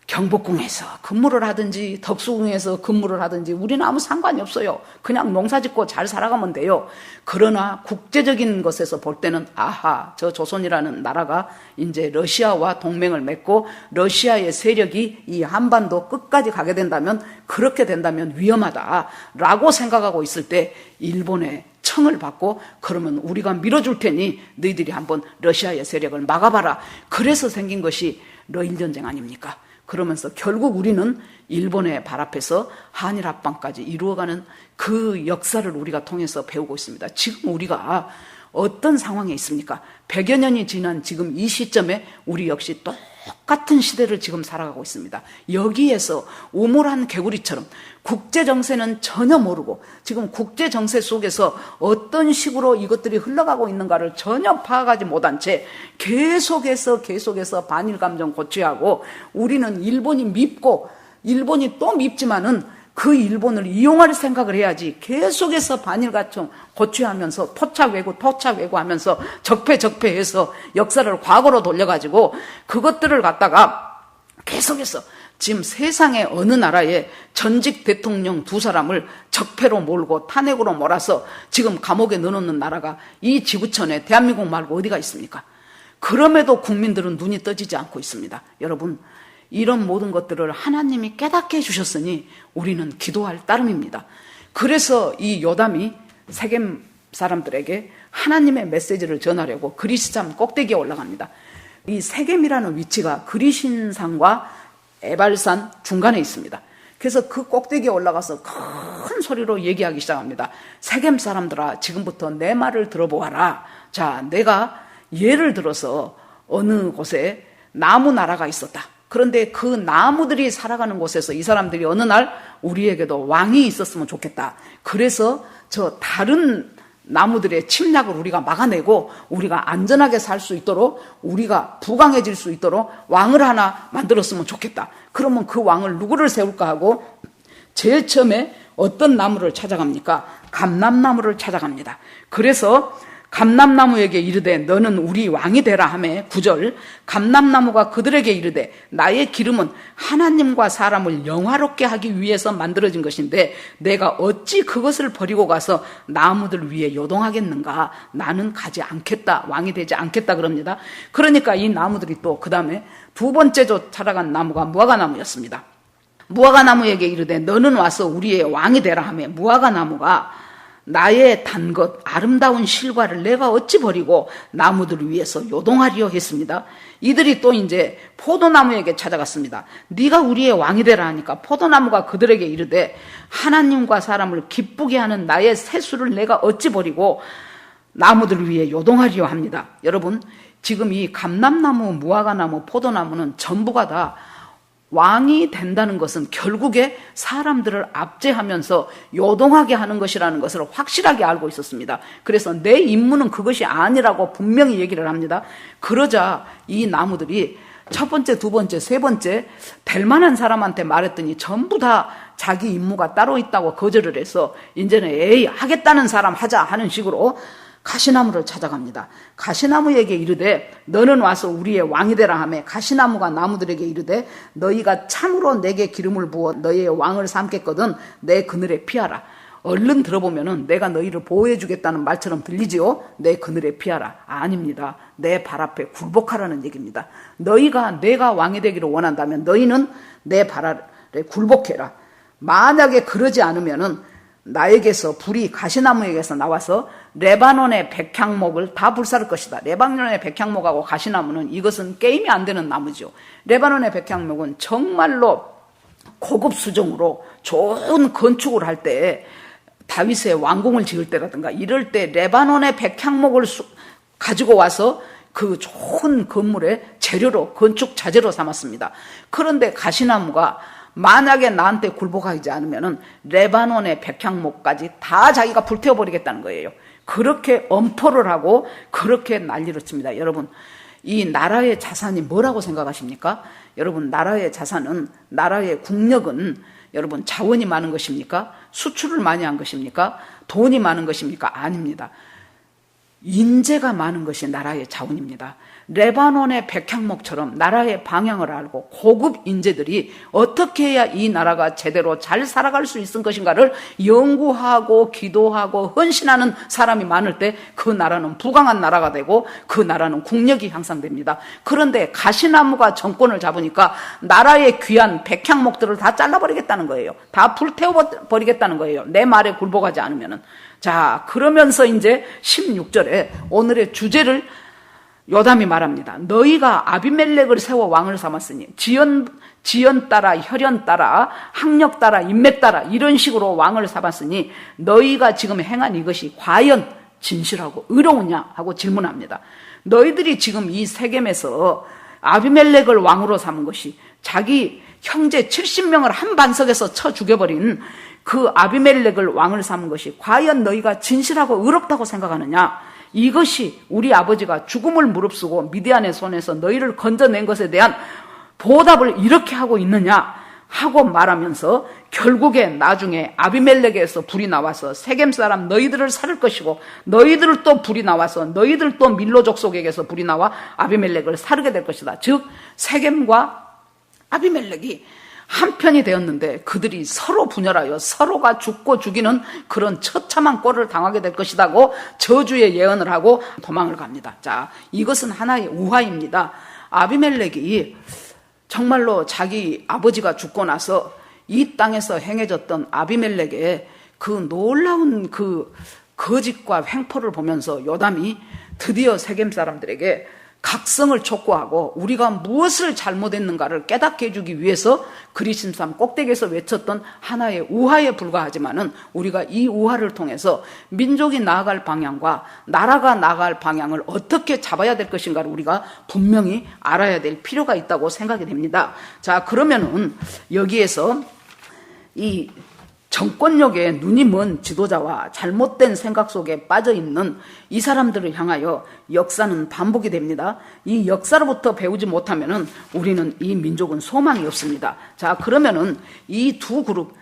Speaker 1: 경복궁에서 근무를 하든지 덕수궁에서 근무를 하든지 우리는 아무 상관이 없어요. 그냥 농사짓고 잘 살아가면 돼요. 그러나 국제적인 것에서 볼 때는 아하, 저 조선이라는 나라가 이제 러시아와 동맹을 맺고 러시아의 세력이 이 한반도 끝까지 가게 된다면, 그렇게 된다면 위험하다라고 생각하고 있을 때 일본의 청을 받고 그러면 우리가 밀어줄 테니 너희들이 한번 러시아의 세력을 막아봐라. 그래서 생긴 것이 러일전쟁 아닙니까? 그러면서 결국 우리는 일본의 발 앞에서 한일 합방까지 이루어가는 그 역사를 우리가 통해서 배우고 있습니다. 지금 우리가 어떤 상황에 있습니까? 100여 년이 지난 지금 이 시점에 우리 역시 똑같은 시대를 지금 살아가고 있습니다. 여기에서 우물한 개구리처럼 국제정세는 전혀 모르고 지금 국제정세 속에서 어떤 식으로 이것들이 흘러가고 있는가를 전혀 파악하지 못한 채 계속해서 반일감정 고취하고 우리는 일본이 밉고 일본이 또 밉지만은 그 일본을 이용할 생각을 해야지 계속해서 반일감정 고취하면서 토착외고 하면서 적폐해서 역사를 과거로 돌려가지고 그것들을 갖다가 계속해서 지금 세상의 어느 나라에 전직 대통령 2사람을 적폐로 몰고 탄핵으로 몰아서 지금 감옥에 넣어놓는 나라가 이 지구촌에 대한민국 말고 어디가 있습니까? 그럼에도 국민들은 눈이 떠지지 않고 있습니다. 여러분, 이런 모든 것들을 하나님이 깨닫게 해주셨으니 우리는 기도할 따름입니다. 그래서 이 요담이 세겜 사람들에게 하나님의 메시지를 전하려고 그리시산 꼭대기에 올라갑니다. 이 세겜이라는 위치가 그리신산과 에발산 중간에 있습니다. 그래서 그 꼭대기에 올라가서 큰 소리로 얘기하기 시작합니다. 세겜 사람들아, 지금부터 내 말을 들어보아라. 자, 내가 예를 들어서 어느 곳에 나무 나라가 있었다. 그런데 그 나무들이 살아가는 곳에서 이 사람들이 어느 날 우리에게도 왕이 있었으면 좋겠다. 그래서 저 다른 나무들의 침략을 우리가 막아내고 우리가 안전하게 살 수 있도록, 우리가 부강해질 수 있도록 왕을 하나 만들었으면 좋겠다. 그러면 그 왕을 누구를 세울까 하고 제일 처음에 어떤 나무를 찾아갑니까? 감람나무를 찾아갑니다. 그래서 감람나무에게 이르되 너는 우리 왕이 되라 하매 9절, 감람나무가 그들에게 이르되 나의 기름은 하나님과 사람을 영화롭게 하기 위해서 만들어진 것인데 내가 어찌 그것을 버리고 가서 나무들 위에 요동하겠는가? 나는 가지 않겠다, 왕이 되지 않겠다 그럽니다. 그러니까 이 나무들이 또 그 다음에 두 번째 찾아간 나무가 무화과나무였습니다. 무화과나무에게 이르되 너는 와서 우리의 왕이 되라 하매 무화과나무가 나의 단 것 아름다운 실과를 내가 어찌 버리고 나무들을 위해서 요동하리요 했습니다. 이들이 또 이제 포도나무에게 찾아갔습니다. 네가 우리의 왕이 되라 하니까 포도나무가 그들에게 이르되 하나님과 사람을 기쁘게 하는 나의 세수를 내가 어찌 버리고 나무들을 위해 요동하리요 합니다. 여러분, 지금 이 감람나무, 무화과나무, 포도나무는 전부가 다 왕이 된다는 것은 결국에 사람들을 압제하면서 요동하게 하는 것이라는 것을 확실하게 알고 있었습니다. 그래서 내 임무는 그것이 아니라고 분명히 얘기를 합니다. 그러자 이 나무들이 첫 번째, 두 번째, 세 번째 될 만한 사람한테 말했더니 전부 다 자기 임무가 따로 있다고 거절을 해서 이제는 에이 하겠다는 사람 하자 하는 식으로 가시나무를 찾아갑니다. 가시나무에게 이르되 너는 와서 우리의 왕이 되라 하매 가시나무가 나무들에게 이르되 너희가 참으로 내게 기름을 부어 너희의 왕을 삼겠거든 내 그늘에 피하라. 얼른 들어보면은 내가 너희를 보호해 주겠다는 말처럼 들리지요. 내 그늘에 피하라. 아닙니다. 내 발 앞에 굴복하라는 얘기입니다. 너희가 내가 왕이 되기를 원한다면 너희는 내 발 아래 굴복해라. 만약에 그러지 않으면은 나에게서 불이 가시나무에게서 나와서 레바논의 백향목을 다 불사를 것이다. 레바논의 백향목하고 가시나무는 이것은 게임이 안 되는 나무죠. 레바논의 백향목은 정말로 고급 수종으로 좋은 건축을 할 때 다윗의 왕궁을 지을 때라든가 이럴 때 레바논의 백향목을 가지고 와서 그 좋은 건물의 재료로, 건축 자재로 삼았습니다. 그런데 가시나무가 만약에 나한테 굴복하지 않으면은 레바논의 백향목까지 다 자기가 불태워버리겠다는 거예요. 그렇게 엄포를 하고 그렇게 난리를 칩니다. 여러분, 이 나라의 자산이 뭐라고 생각하십니까? 여러분, 나라의 자산은, 나라의 국력은 여러분 자원이 많은 것입니까? 수출을 많이 한 것입니까? 돈이 많은 것입니까? 아닙니다. 인재가 많은 것이 나라의 자원입니다. 레바논의 백향목처럼 나라의 방향을 알고 고급 인재들이 어떻게 해야 이 나라가 제대로 잘 살아갈 수 있을 것인가를 연구하고 기도하고 헌신하는 사람이 많을 때 그 나라는 부강한 나라가 되고 그 나라는 국력이 향상됩니다. 그런데 가시나무가 정권을 잡으니까 나라의 귀한 백향목들을 다 잘라버리겠다는 거예요. 다 불태워버리겠다는 거예요. 내 말에 굴복하지 않으면은. 자, 그러면서 이제 16절에 오늘의 주제를 요담이 말합니다. 너희가 아비멜렉을 세워 왕을 삼았으니 지연 따라 혈연 따라 학력 따라 인맥 따라 이런 식으로 왕을 삼았으니 너희가 지금 행한 이것이 과연 진실하고 의로우냐 하고 질문합니다. 너희들이 지금 이 세겜에서 아비멜렉을 왕으로 삼은 것이 자기 형제 70명을 한 반석에서 쳐 죽여버린 그 아비멜렉을 왕을 삼은 것이 과연 너희가 진실하고 의롭다고 생각하느냐? 이것이 우리 아버지가 죽음을 무릅쓰고 미디안의 손에서 너희를 건져낸 것에 대한 보답을 이렇게 하고 있느냐 하고 말하면서 결국에 나중에 아비멜렉에서 불이 나와서 세겜 사람 너희들을 살을 것이고 너희들 또 불이 나와서 너희들 또 밀로 족속에게서 불이 나와 아비멜렉을 사르게 될 것이다. 즉 세겜과 아비멜렉이 한편이 되었는데 그들이 서로 분열하여 서로가 죽고 죽이는 그런 처참한 꼴을 당하게 될 것이라고 저주의 예언을 하고 도망을 갑니다. 자, 이것은 하나의 우화입니다. 아비멜렉이 정말로 자기 아버지가 죽고 나서 이 땅에서 행해졌던 아비멜렉의 그 놀라운 그 거짓과 횡포를 보면서 요담이 드디어 세겜 사람들에게 각성을 촉구하고 우리가 무엇을 잘못했는가를 깨닫게 해주기 위해서 그리심산 꼭대기에서 외쳤던 하나의 우화에 불과하지만은 우리가 이 우화를 통해서 민족이 나아갈 방향과 나라가 나아갈 방향을 어떻게 잡아야 될 것인가를 우리가 분명히 알아야 될 필요가 있다고 생각이 됩니다. 자, 그러면은 여기에서 이 정권력에 눈이 먼 지도자와 잘못된 생각 속에 빠져있는 이 사람들을 향하여 역사는 반복이 됩니다. 이 역사로부터 배우지 못하면은 우리는 이 민족은 소망이 없습니다. 자, 그러면은 이 두 그룹,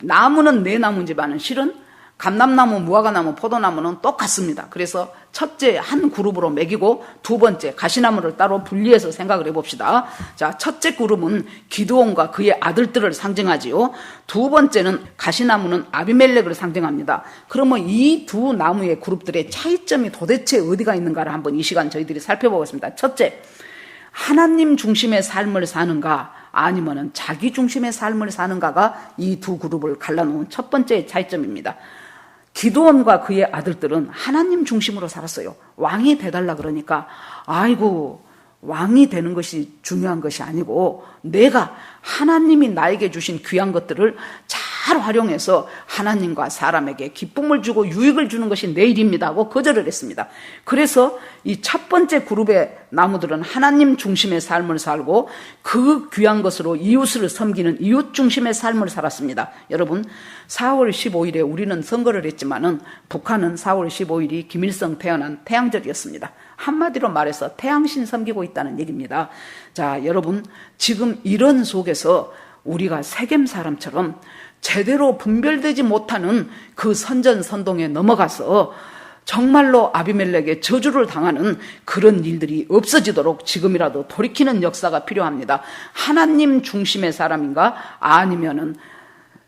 Speaker 1: 나무는 네 나무지만은 실은 감람나무, 무화과나무, 포도나무는 똑같습니다. 그래서 첫째 한 그룹으로 매기고 두 번째 가시나무를 따로 분리해서 생각을 해봅시다. 자, 첫째 그룹은 기드온과 그의 아들들을 상징하지요. 두 번째는 가시나무는 아비멜렉을 상징합니다. 그러면 이 두 나무의 그룹들의 차이점이 도대체 어디가 있는가를 한번 이 시간 저희들이 살펴보겠습니다. 첫째, 하나님 중심의 삶을 사는가 아니면은 자기 중심의 삶을 사는가가 이 두 그룹을 갈라놓은 첫 번째 차이점입니다. 기드온과 그의 아들들은 하나님 중심으로 살았어요. 왕이 돼달라 그러니까 아이고 왕이 되는 것이 중요한 것이 아니고 내가 하나님이 나에게 주신 귀한 것들을 잘 활용해서 하나님과 사람에게 기쁨을 주고 유익을 주는 것이 내 일입니다 하고 거절을 했습니다. 그래서 이 첫 번째 그룹의 나무들은 하나님 중심의 삶을 살고 그 귀한 것으로 이웃을 섬기는 이웃 중심의 삶을 살았습니다. 여러분 4월 15일에 우리는 선거를 했지만은 북한은 4월 15일이 김일성 태어난 태양절이었습니다. 한마디로 말해서 태양신 섬기고 있다는 얘기입니다. 자, 여러분 지금 이런 속에서 우리가 세겜 사람처럼 제대로 분별되지 못하는 그 선전선동에 넘어가서 정말로 아비멜렉의 저주를 당하는 그런 일들이 없어지도록 지금이라도 돌이키는 역사가 필요합니다. 하나님 중심의 사람인가 아니면은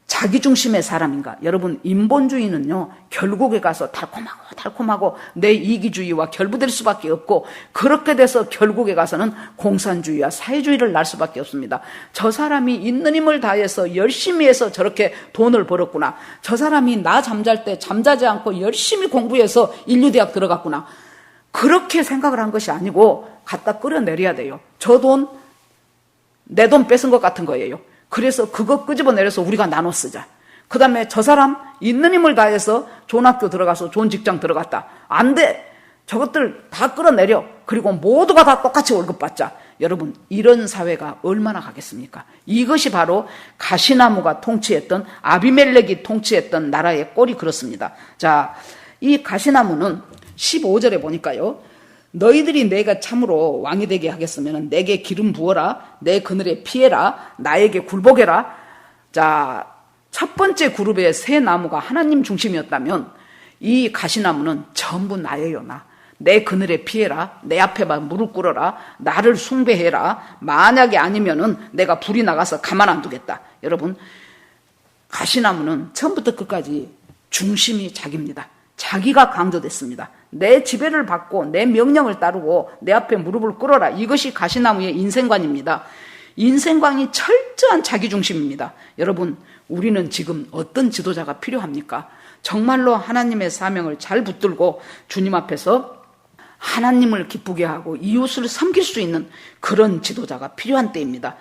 Speaker 1: 자기 중심의 사람인가? 여러분 인본주의는요 결국에 가서 달콤하고 내 이기주의와 결부될 수밖에 없고 그렇게 돼서 결국에 가서는 공산주의와 사회주의를 낳을 수밖에 없습니다. 저 사람이 있는 힘을 다해서 열심히 해서 저렇게 돈을 벌었구나. 저 사람이 나 잠잘 때 잠자지 않고 열심히 공부해서 인류대학 들어갔구나. 그렇게 생각을 한 것이 아니고 갖다 끌어내려야 돼요. 저 돈 내 돈 뺏은 것 같은 거예요. 그래서 그거 끄집어내려서 우리가 나눠 쓰자. 그 다음에 저 사람 있는 힘을 다해서 좋은 학교 들어가서 좋은 직장 들어갔다. 안 돼. 저것들 다 끌어내려. 그리고 모두가 다 똑같이 월급 받자. 여러분 이런 사회가 얼마나 가겠습니까? 이것이 바로 가시나무가 통치했던 아비멜렉이 통치했던 나라의 꼴이 그렇습니다. 자, 이 가시나무는 15절에 보니까요. 너희들이 내가 참으로 왕이 되게 하겠으면 내게 기름 부어라. 내 그늘에 피해라. 나에게 굴복해라. 자, 첫 번째 그룹의 세 나무가 하나님 중심이었다면 이 가시나무는 전부 나예요. 나. 내 그늘에 피해라. 내 앞에만 무릎 꿇어라. 나를 숭배해라. 만약에 아니면은 내가 불이 나가서 가만 안 두겠다. 여러분 가시나무는 처음부터 끝까지 중심이 자기입니다. 자기가 강조됐습니다. 내 지배를 받고 내 명령을 따르고 내 앞에 무릎을 꿇어라. 이것이 가시나무의 인생관입니다. 인생관이 철저한 자기중심입니다. 여러분 우리는 지금 어떤 지도자가 필요합니까? 정말로 하나님의 사명을 잘 붙들고 주님 앞에서 하나님을 기쁘게 하고 이웃을 섬길 수 있는 그런 지도자가 필요한 때입니다.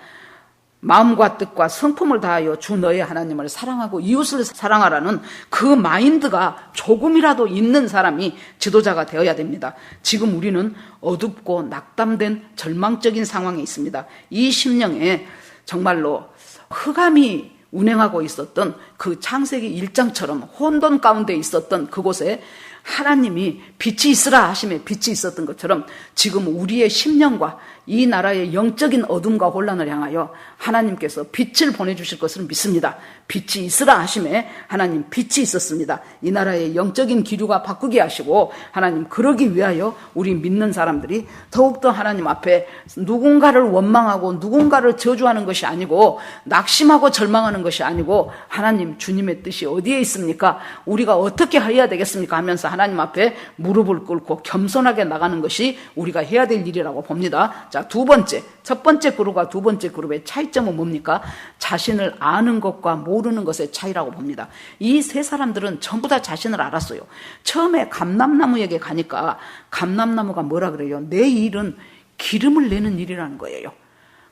Speaker 1: 마음과 뜻과 성품을 다하여 주 너의 하나님을 사랑하고 이웃을 사랑하라는 그 마인드가 조금이라도 있는 사람이 지도자가 되어야 됩니다. 지금 우리는 어둡고 낙담된 절망적인 상황에 있습니다. 이 심령에 정말로 흑암이 운행하고 있었던 그 창세기 1장처럼 혼돈 가운데 있었던 그곳에 하나님이 빛이 있으라 하심에 빛이 있었던 것처럼 지금 우리의 심령과 이 나라의 영적인 어둠과 혼란을 향하여 하나님께서 빛을 보내주실 것을 믿습니다. 빛이 있으라 하심에 하나님 빛이 있었습니다. 이 나라의 영적인 기류가 바꾸게 하시고 하나님 그러기 위하여 우리 믿는 사람들이 더욱더 하나님 앞에 누군가를 원망하고 누군가를 저주하는 것이 아니고 낙심하고 절망하는 것이 아니고 하나님 주님의 뜻이 어디에 있습니까? 우리가 어떻게 해야 되겠습니까? 하면서 하나님 앞에 무릎을 꿇고 겸손하게 나가는 것이 우리가 해야 될 일이라고 봅니다. 자, 두 번째, 첫 번째 그룹과 두 번째 그룹의 차이점은 뭡니까? 자신을 아는 것과 모르는 것의 차이라고 봅니다. 이 세 사람들은 전부 다 자신을 알았어요. 처음에 감람나무에게 가니까 감람나무가 뭐라 그래요? 내 일은 기름을 내는 일이라는 거예요.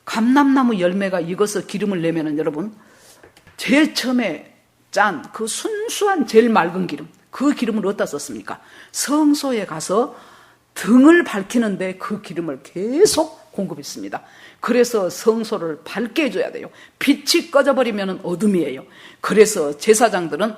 Speaker 1: 감람나무 열매가 익어서 기름을 내면은 여러분 제일 처음에 짠 그 순수한 제일 맑은 기름, 그 기름을 어디다 썼습니까? 성소에 가서 등을 밝히는데 그 기름을 계속 공급했습니다. 그래서 성소를 밝게 해줘야 돼요. 빛이 꺼져버리면 어둠이에요. 그래서 제사장들은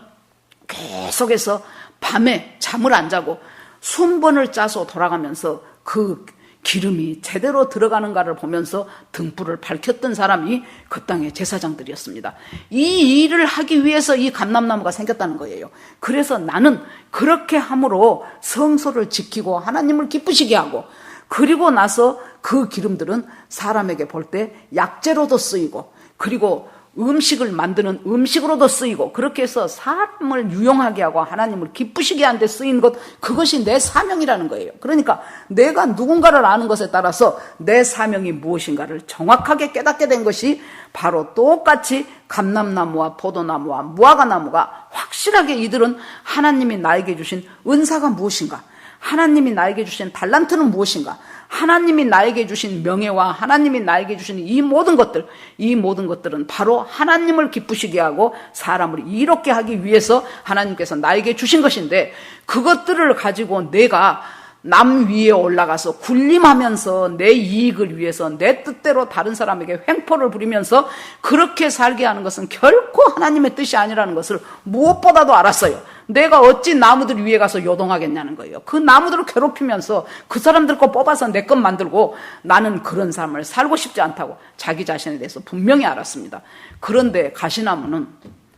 Speaker 1: 계속해서 밤에 잠을 안 자고 순번을 짜서 돌아가면서 그 기름이 제대로 들어가는가를 보면서 등불을 밝혔던 사람이 그 땅의 제사장들이었습니다. 이 일을 하기 위해서 이 감람나무가 생겼다는 거예요. 그래서 나는 그렇게 함으로 성소를 지키고 하나님을 기쁘시게 하고, 그리고 나서 그 기름들은 사람에게 볼 때 약재로도 쓰이고, 그리고 음식을 만드는 음식으로도 쓰이고, 그렇게 해서 사람을 유용하게 하고 하나님을 기쁘시게 하는 데 쓰인 것, 그것이 내 사명이라는 거예요. 그러니까 내가 누군가를 아는 것에 따라서 내 사명이 무엇인가를 정확하게 깨닫게 된 것이 바로 똑같이 감람나무와 포도나무와 무화과나무가 확실하게 이들은 하나님이 나에게 주신 은사가 무엇인가, 하나님이 나에게 주신 달란트는 무엇인가, 하나님이 나에게 주신 명예와 하나님이 나에게 주신 이 모든 것들은 바로 하나님을 기쁘시게 하고 사람을 이롭게 하기 위해서 하나님께서 나에게 주신 것인데, 그것들을 가지고 내가 남 위에 올라가서 군림하면서 내 이익을 위해서 내 뜻대로 다른 사람에게 횡포를 부리면서 그렇게 살게 하는 것은 결코 하나님의 뜻이 아니라는 것을 무엇보다도 알았어요. 내가 어찌 나무들 위에 가서 요동하겠냐는 거예요. 그 나무들을 괴롭히면서 그 사람들 거 뽑아서 내 것 만들고, 나는 그런 삶을 살고 싶지 않다고 자기 자신에 대해서 분명히 알았습니다. 그런데 가시나무는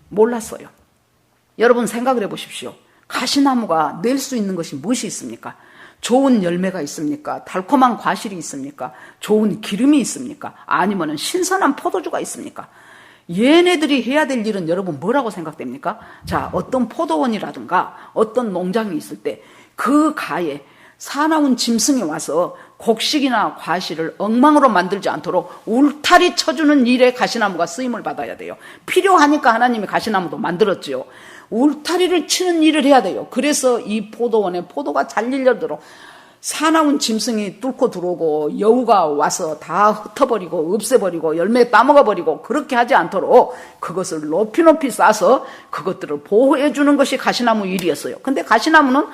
Speaker 1: 몰랐어요. 여러분 생각을 해보십시오. 가시나무가 낼 수 있는 것이 무엇이 있습니까? 좋은 열매가 있습니까? 달콤한 과실이 있습니까? 좋은 기름이 있습니까? 아니면 신선한 포도주가 있습니까? 얘네들이 해야 될 일은 여러분 뭐라고 생각됩니까? 자, 어떤 포도원이라든가 어떤 농장이 있을 때 그 가에 사나운 짐승이 와서 곡식이나 과실을 엉망으로 만들지 않도록 울타리 쳐주는 일에 가시나무가 쓰임을 받아야 돼요. 필요하니까 하나님이 가시나무도 만들었지요. 울타리를 치는 일을 해야 돼요. 그래서 이 포도원에 포도가 잘 열려도록 사나운 짐승이 뚫고 들어오고 여우가 와서 다 흩어버리고 없애버리고 열매 따먹어버리고 그렇게 하지 않도록 그것을 높이 싸서 그것들을 보호해주는 것이 가시나무 일이었어요. 근데 가시나무는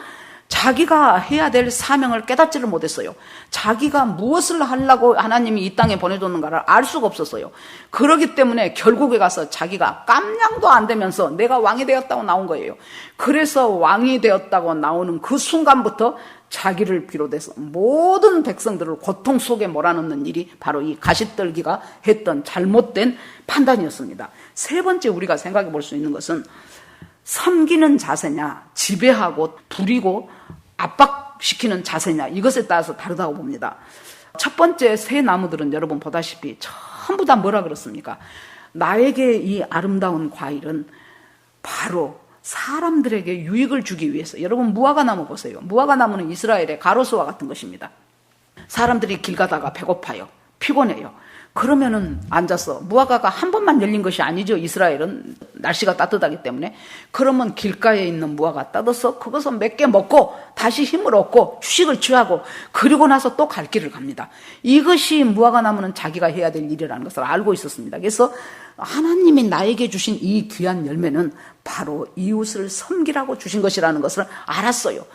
Speaker 1: 자기가 해야 될 사명을 깨닫지를 못했어요. 자기가 무엇을 하려고 하나님이 이 땅에 보내줬는가를 알 수가 없었어요. 그렇기 때문에 결국에 가서 자기가 깜냥도 안 되면서 내가 왕이 되었다고 나온 거예요. 그래서 왕이 되었다고 나오는 그 순간부터 자기를 비롯해서 모든 백성들을 고통 속에 몰아넣는 일이 바로 이 가시떨기가 했던 잘못된 판단이었습니다. 세 번째 우리가 생각해 볼 수 있는 것은 섬기는 자세냐, 지배하고 부리고 압박시키는 자세냐, 이것에 따라서 다르다고 봅니다. 첫 번째 세 나무들은 여러분 보다시피 전부 다 뭐라 그렇습니까? 나에게 이 아름다운 과일은 바로 사람들에게 유익을 주기 위해서. 여러분 무화과나무 보세요. 무화과나무는 이스라엘의 가로수와 같은 것입니다. 사람들이 길 가다가 배고파요, 피곤해요. 그러면은 앉아서, 무화과가 한 번만 열린 것이 아니죠. 이스라엘은 날씨가 따뜻하기 때문에. 그러면 길가에 있는 무화과 따서 그것을 몇 개 먹고 다시 힘을 얻고 휴식을 취하고 그리고 나서 또 갈 길을 갑니다. 이것이 무화과나무는 자기가 해야 될 일이라는 것을 알고 있었습니다. 그래서 하나님이 나에게 주신 이 귀한 열매는 바로 이웃을 섬기라고 주신 것이라는 것을 알았어요.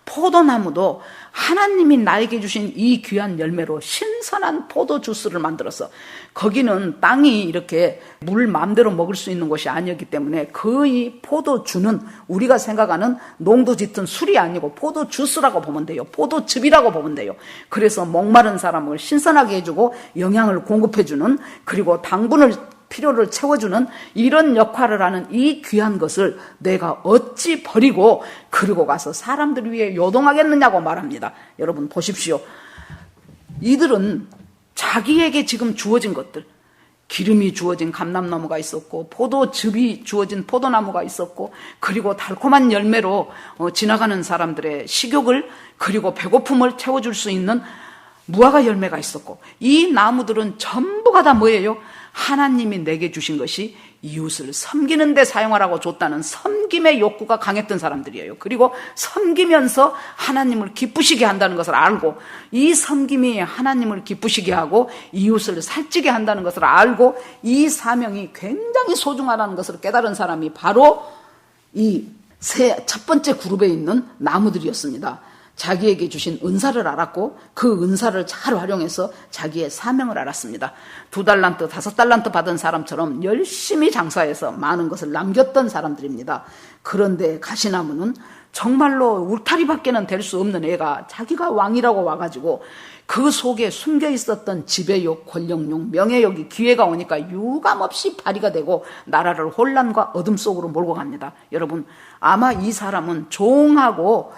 Speaker 1: 포도나무도 하나님이 나에게 주신 이 귀한 열매로 신선한 포도 주스를 만들어서, 거기는 땅이 이렇게 물 마음대로 먹을 수 있는 곳이 아니었기 때문에 거의 포도주는 우리가 생각하는 농도 짙은 술이 아니고 포도 주스라고 보면 돼요. 포도즙이라고 보면 돼요. 그래서 목마른 사람을 신선하게 해주고 영양을 공급해주는, 그리고 당분을 필요를 채워주는 이런 역할을 하는 이 귀한 것을 내가 어찌 버리고 그리고 가서 사람들 위해 요동하겠느냐고 말합니다. 여러분 보십시오. 이들은 자기에게 지금 주어진 것들, 기름이 주어진 감람나무가 있었고 포도즙이 주어진 포도나무가 있었고, 그리고 달콤한 열매로 지나가는 사람들의 식욕을 그리고 배고픔을 채워줄 수 있는 무화과 열매가 있었고, 이 나무들은 전부가 다 뭐예요? 하나님이 내게 주신 것이 이웃을 섬기는 데 사용하라고 줬다는 섬김의 욕구가 강했던 사람들이에요. 그리고 섬기면서 하나님을 기쁘시게 한다는 것을 알고, 이 섬김이 하나님을 기쁘시게 하고 이웃을 살찌게 한다는 것을 알고 이 사명이 굉장히 소중하다는 것을 깨달은 사람이 바로 이 첫 번째 그룹에 있는 나무들이었습니다. 자기에게 주신 은사를 알았고 그 은사를 잘 활용해서 자기의 사명을 알았습니다. 2달란트, 5달란트 받은 사람처럼 열심히 장사해서 많은 것을 남겼던 사람들입니다. 그런데 가시나무는 정말로 울타리밖에는 될 수 없는 애가 자기가 왕이라고 와가지고 그 속에 숨겨 있었던 지배욕, 권력욕, 명예욕이 기회가 오니까 유감없이 발휘가 되고 나라를 혼란과 어둠 속으로 몰고 갑니다. 여러분, 아마 이 사람은 종하고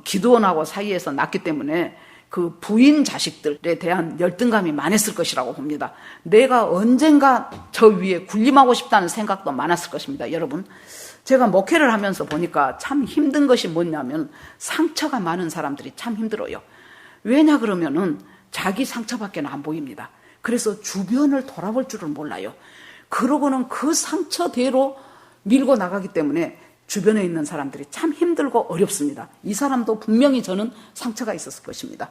Speaker 1: 기드온하고 사이에서 났기 때문에 그 부인 자식들에 대한 열등감이 많았을 것이라고 봅니다. 내가 언젠가 저 위에 군림하고 싶다는 생각도 많았을 것입니다. 여러분, 제가 목회를 하면서 보니까 참 힘든 것이 뭐냐면 상처가 많은 사람들이 참 힘들어요. 왜냐 그러면은 자기 상처밖에 안 보입니다. 그래서 주변을 돌아볼 줄을 몰라요. 그러고는 그 상처대로 밀고 나가기 때문에 주변에 있는 사람들이 참 힘들고 어렵습니다. 이 사람도 분명히 저는 상처가 있었을 것입니다.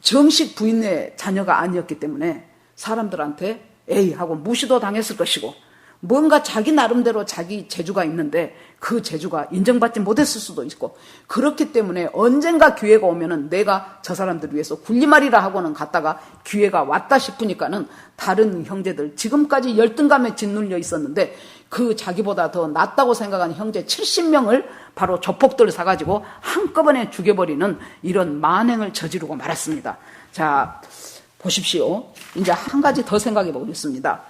Speaker 1: 정식 부인의 자녀가 아니었기 때문에 사람들한테 에이 하고 무시도 당했을 것이고 뭔가 자기 나름대로 자기 재주가 있는데 그 재주가 인정받지 못했을 수도 있고 그렇기 때문에 언젠가 기회가 오면은 내가 저 사람들 위해서 군림하리라 하고는 갔다가 기회가 왔다 싶으니까는 다른 형제들 지금까지 열등감에 짓눌려 있었는데 그 자기보다 더 낫다고 생각하는 형제 70명을 바로 조폭들 사가지고 한꺼번에 죽여버리는 이런 만행을 저지르고 말았습니다. 자, 보십시오. 이제 한 가지 더 생각해 보겠습니다.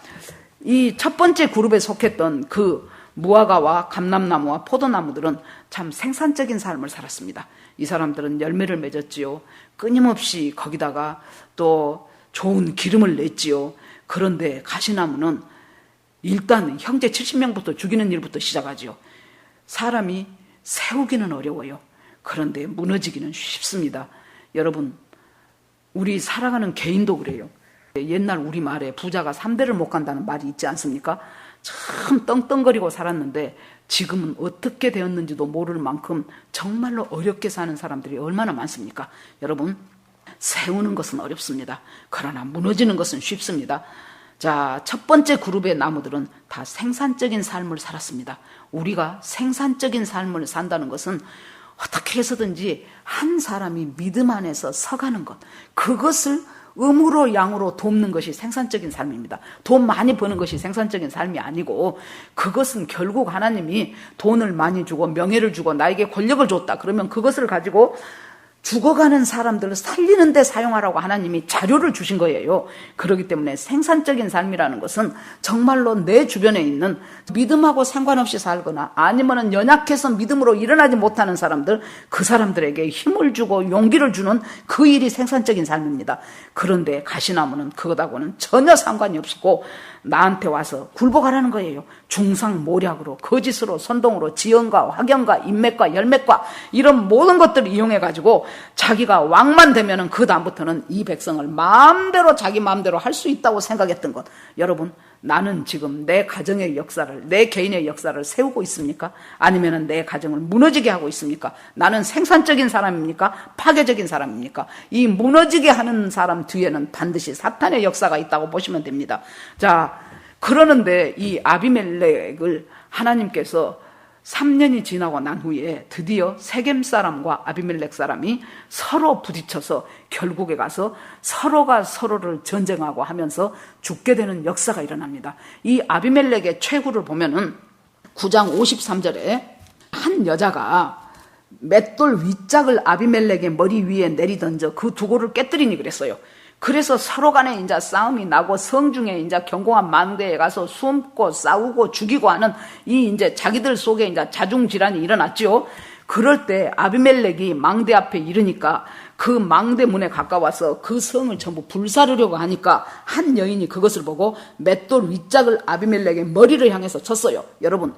Speaker 1: 이 첫 번째 그룹에 속했던 그 무화과와 감람나무와 포도나무들은 참 생산적인 삶을 살았습니다. 이 사람들은 열매를 맺었지요. 끊임없이 거기다가 또 좋은 기름을 냈지요. 그런데 가시나무는 일단 형제 70명부터 죽이는 일부터 시작하지요. 사람이 세우기는 어려워요. 그런데 무너지기는 쉽습니다. 여러분, 우리 살아가는 개인도 그래요. 옛날 우리말에 부자가 3대를 못 간다는 말이 있지 않습니까? 참 떵떵거리고 살았는데 지금은 어떻게 되었는지도 모를 만큼 정말로 어렵게 사는 사람들이 얼마나 많습니까? 여러분, 세우는 것은 어렵습니다. 그러나 무너지는 것은 쉽습니다. 자, 첫 번째 그룹의 나무들은 다 생산적인 삶을 살았습니다. 우리가 생산적인 삶을 산다는 것은 어떻게 해서든지 한 사람이 믿음 안에서 서가는 것, 그것을 음으로 양으로 돕는 것이 생산적인 삶입니다. 돈 많이 버는 것이 생산적인 삶이 아니고 그것은 결국 하나님이 돈을 많이 주고 명예를 주고 나에게 권력을 줬다. 그러면 그것을 가지고 죽어가는 사람들을 살리는 데 사용하라고 하나님이 자료를 주신 거예요. 그렇기 때문에 생산적인 삶이라는 것은 정말로 내 주변에 있는 믿음하고 상관없이 살거나 아니면 연약해서 믿음으로 일어나지 못하는 사람들, 그 사람들에게 힘을 주고 용기를 주는 그 일이 생산적인 삶입니다. 그런데 가시나무는 그것하고는 전혀 상관이 없고 나한테 와서 굴복하라는 거예요. 중상모략으로, 거짓으로, 선동으로, 지연과 확연과 인맥과 열맥과 이런 모든 것들을 이용해가지고 자기가 왕만 되면은 그 다음부터는 이 백성을 마음대로 자기 마음대로 할 수 있다고 생각했던 것. 여러분, 나는 지금 내 가정의 역사를, 내 개인의 역사를 세우고 있습니까? 아니면은 내 가정을 무너지게 하고 있습니까? 나는 생산적인 사람입니까? 파괴적인 사람입니까? 이 무너지게 하는 사람 뒤에는 반드시 사탄의 역사가 있다고 보시면 됩니다. 자, 그러는데 이 아비멜렉을 하나님께서 3년이 지나고 난 후에 드디어 세겜 사람과 아비멜렉 사람이 서로 부딪혀서 결국에 가서 서로가 서로를 전쟁하고 하면서 죽게 되는 역사가 일어납니다. 이 아비멜렉의 최후를 보면은 9장 53절에 한 여자가 맷돌 윗짝을 아비멜렉의 머리 위에 내리던져 그 두고를 깨뜨리니 그랬어요. 그래서 서로 간에 이제 싸움이 나고 성중에 이제 견고한 망대에 가서 숨고 싸우고 죽이고 하는 이 이제 자기들 속에 이제 자중질환이 일어났죠. 그럴 때 아비멜렉이 망대 앞에 이르니까 그 망대 문에 가까워서 그 성을 전부 불사르려고 하니까 한 여인이 그것을 보고 맷돌 윗짝을 아비멜렉의 머리를 향해서 쳤어요. 여러분,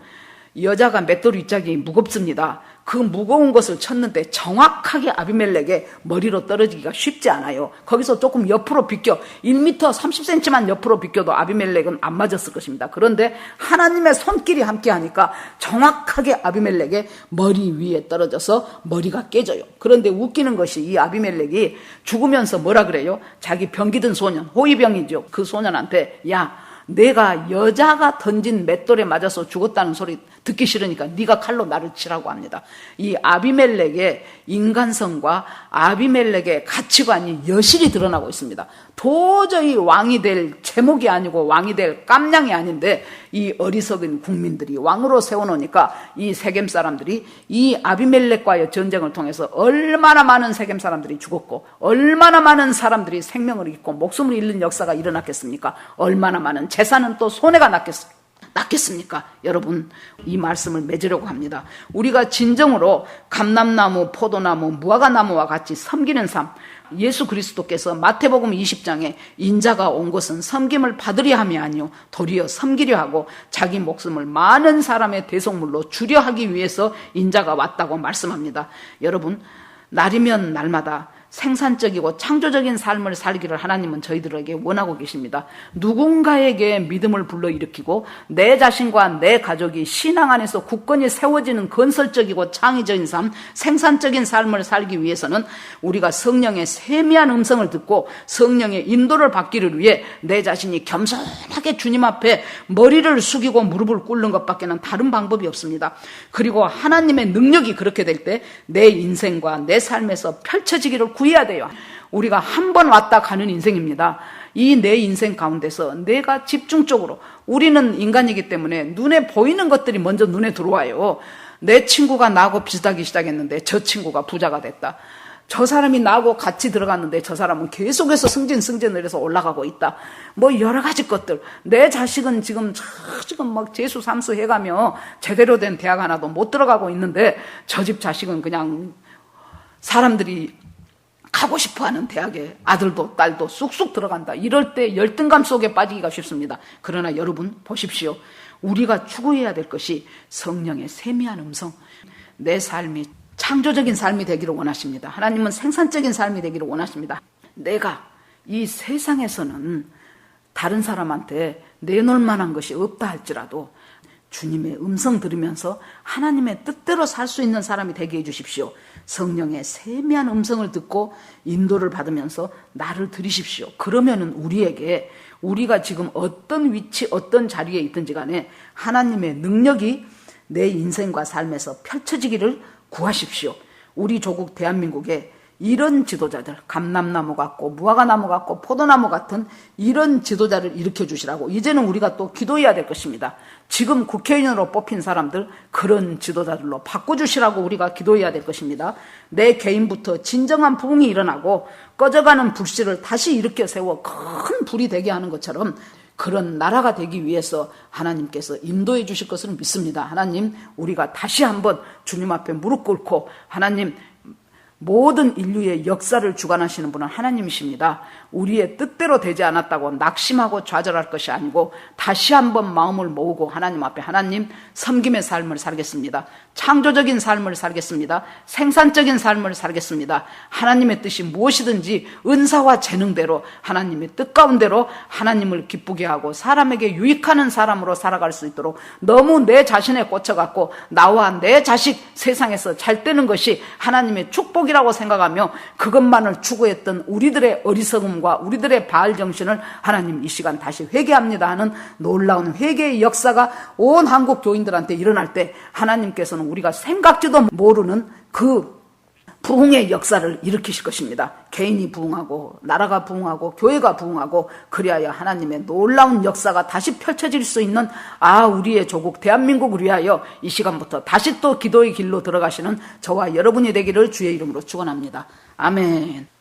Speaker 1: 여자가 맷돌 윗짝이 무겁습니다. 그 무거운 것을 쳤는데 정확하게 아비멜렉의 머리로 떨어지기가 쉽지 않아요. 거기서 조금 옆으로 비껴 1m 30cm만 옆으로 비껴도 아비멜렉은 안 맞았을 것입니다. 그런데 하나님의 손길이 함께하니까 정확하게 아비멜렉의 머리 위에 떨어져서 머리가 깨져요. 그런데 웃기는 것이 이 아비멜렉이 죽으면서 뭐라 그래요? 자기 병기든 소년, 호위병이죠. 그 소년한테 야, 내가 여자가 던진 맷돌에 맞아서 죽었다는 소리 듣기 싫으니까 네가 칼로 나를 치라고 합니다. 이 아비멜렉의 인간성과 아비멜렉의 가치관이 여실히 드러나고 있습니다. 도저히 왕이 될 제목이 아니고 왕이 될 깜냥이 아닌데 이 어리석은 국민들이 왕으로 세워놓으니까 이 세겜 사람들이 이 아비멜렉과의 전쟁을 통해서 얼마나 많은 세겜 사람들이 죽었고 얼마나 많은 사람들이 생명을 잃고 목숨을 잃는 역사가 일어났겠습니까? 얼마나 많은 재산은 또 손해가 났겠습니까? 여러분, 이 말씀을 맺으려고 합니다. 우리가 진정으로 감람나무, 포도나무, 무화과나무와 같이 섬기는 삶, 예수 그리스도께서 마태복음 20장에 인자가 온 것은 섬김을 받으려 함이 아니요 도리어 섬기려 하고 자기 목숨을 많은 사람의 대속물로 주려 하기 위해서 인자가 왔다고 말씀합니다. 여러분, 날이면 날마다 생산적이고 창조적인 삶을 살기를 하나님은 저희들에게 원하고 계십니다. 누군가에게 믿음을 불러일으키고 내 자신과 내 가족이 신앙 안에서 굳건히 세워지는 건설적이고 창의적인 삶, 생산적인 삶을 살기 위해서는 우리가 성령의 세미한 음성을 듣고 성령의 인도를 받기를 위해 내 자신이 겸손하게 주님 앞에 머리를 숙이고 무릎을 꿇는 것밖에는 다른 방법이 없습니다. 그리고 하나님의 능력이 그렇게 될 때 내 인생과 내 삶에서 펼쳐지기를 구해야 돼요. 우리가 한 번 왔다 가는 인생입니다. 이 내 인생 가운데서 내가 집중적으로, 우리는 인간이기 때문에 눈에 보이는 것들이 먼저 눈에 들어와요. 내 친구가 나하고 비슷하기 시작했는데 저 친구가 부자가 됐다. 저 사람이 나하고 같이 들어갔는데 저 사람은 계속해서 승진을 해서 올라가고 있다. 뭐 여러 가지 것들. 내 자식은 지금 막 재수 삼수 해가며 제대로 된 대학 하나도 못 들어가고 있는데 저 집 자식은 그냥 사람들이 가고 싶어하는 대학에 아들도 딸도 쑥쑥 들어간다. 이럴 때 열등감 속에 빠지기가 쉽습니다. 그러나 여러분 보십시오. 우리가 추구해야 될 것이 성령의 세미한 음성. 내 삶이 창조적인 삶이 되기를 원하십니다. 하나님은 생산적인 삶이 되기를 원하십니다. 내가 이 세상에서는 다른 사람한테 내놓을 만한 것이 없다 할지라도 주님의 음성 들으면서 하나님의 뜻대로 살 수 있는 사람이 되게 해주십시오. 성령의 세미한 음성을 듣고 인도를 받으면서 나를 들이십시오. 그러면은 우리가 지금 어떤 위치, 어떤 자리에 있든지 간에 하나님의 능력이 내 인생과 삶에서 펼쳐지기를 구하십시오. 우리 조국 대한민국에 이런 지도자들, 감람나무 같고 무화과나무 같고 포도나무 같은 이런 지도자를 일으켜주시라고 이제는 우리가 또 기도해야 될 것입니다. 지금 국회의원으로 뽑힌 사람들 그런 지도자들로 바꿔주시라고 우리가 기도해야 될 것입니다. 내 개인부터 진정한 부흥이 일어나고 꺼져가는 불씨를 다시 일으켜 세워 큰 불이 되게 하는 것처럼 그런 나라가 되기 위해서 하나님께서 인도해 주실 것을 믿습니다. 하나님, 우리가 다시 한번 주님 앞에 무릎 꿇고 하나님, 모든 인류의 역사를 주관하시는 분은 하나님이십니다. 우리의 뜻대로 되지 않았다고 낙심하고 좌절할 것이 아니고 다시 한번 마음을 모으고 하나님 앞에 하나님 섬김의 삶을 살겠습니다. 창조적인 삶을 살겠습니다. 생산적인 삶을 살겠습니다. 하나님의 뜻이 무엇이든지 은사와 재능대로 하나님의 뜻 가운데로 하나님을 기쁘게 하고 사람에게 유익하는 사람으로 살아갈 수 있도록 너무 내 자신에 꽂혀갖고 나와 내 자식 세상에서 잘 되는 것이 하나님의 축복이라고 생각하며 그것만을 추구했던 우리들의 어리석음과 우리들의 바알 정신을 하나님 이 시간 다시 회개합니다 하는 놀라운 회개의 역사가 온 한국 교인들한테 일어날 때 하나님께서는 우리가 생각지도 모르는 그 부흥의 역사를 일으키실 것입니다. 개인이 부흥하고 나라가 부흥하고 교회가 부흥하고 그리하여 하나님의 놀라운 역사가 다시 펼쳐질 수 있는 우리의 조국 대한민국을 위하여 이 시간부터 다시 또 기도의 길로 들어가시는 저와 여러분이 되기를 주의 이름으로 축원합니다. 아멘.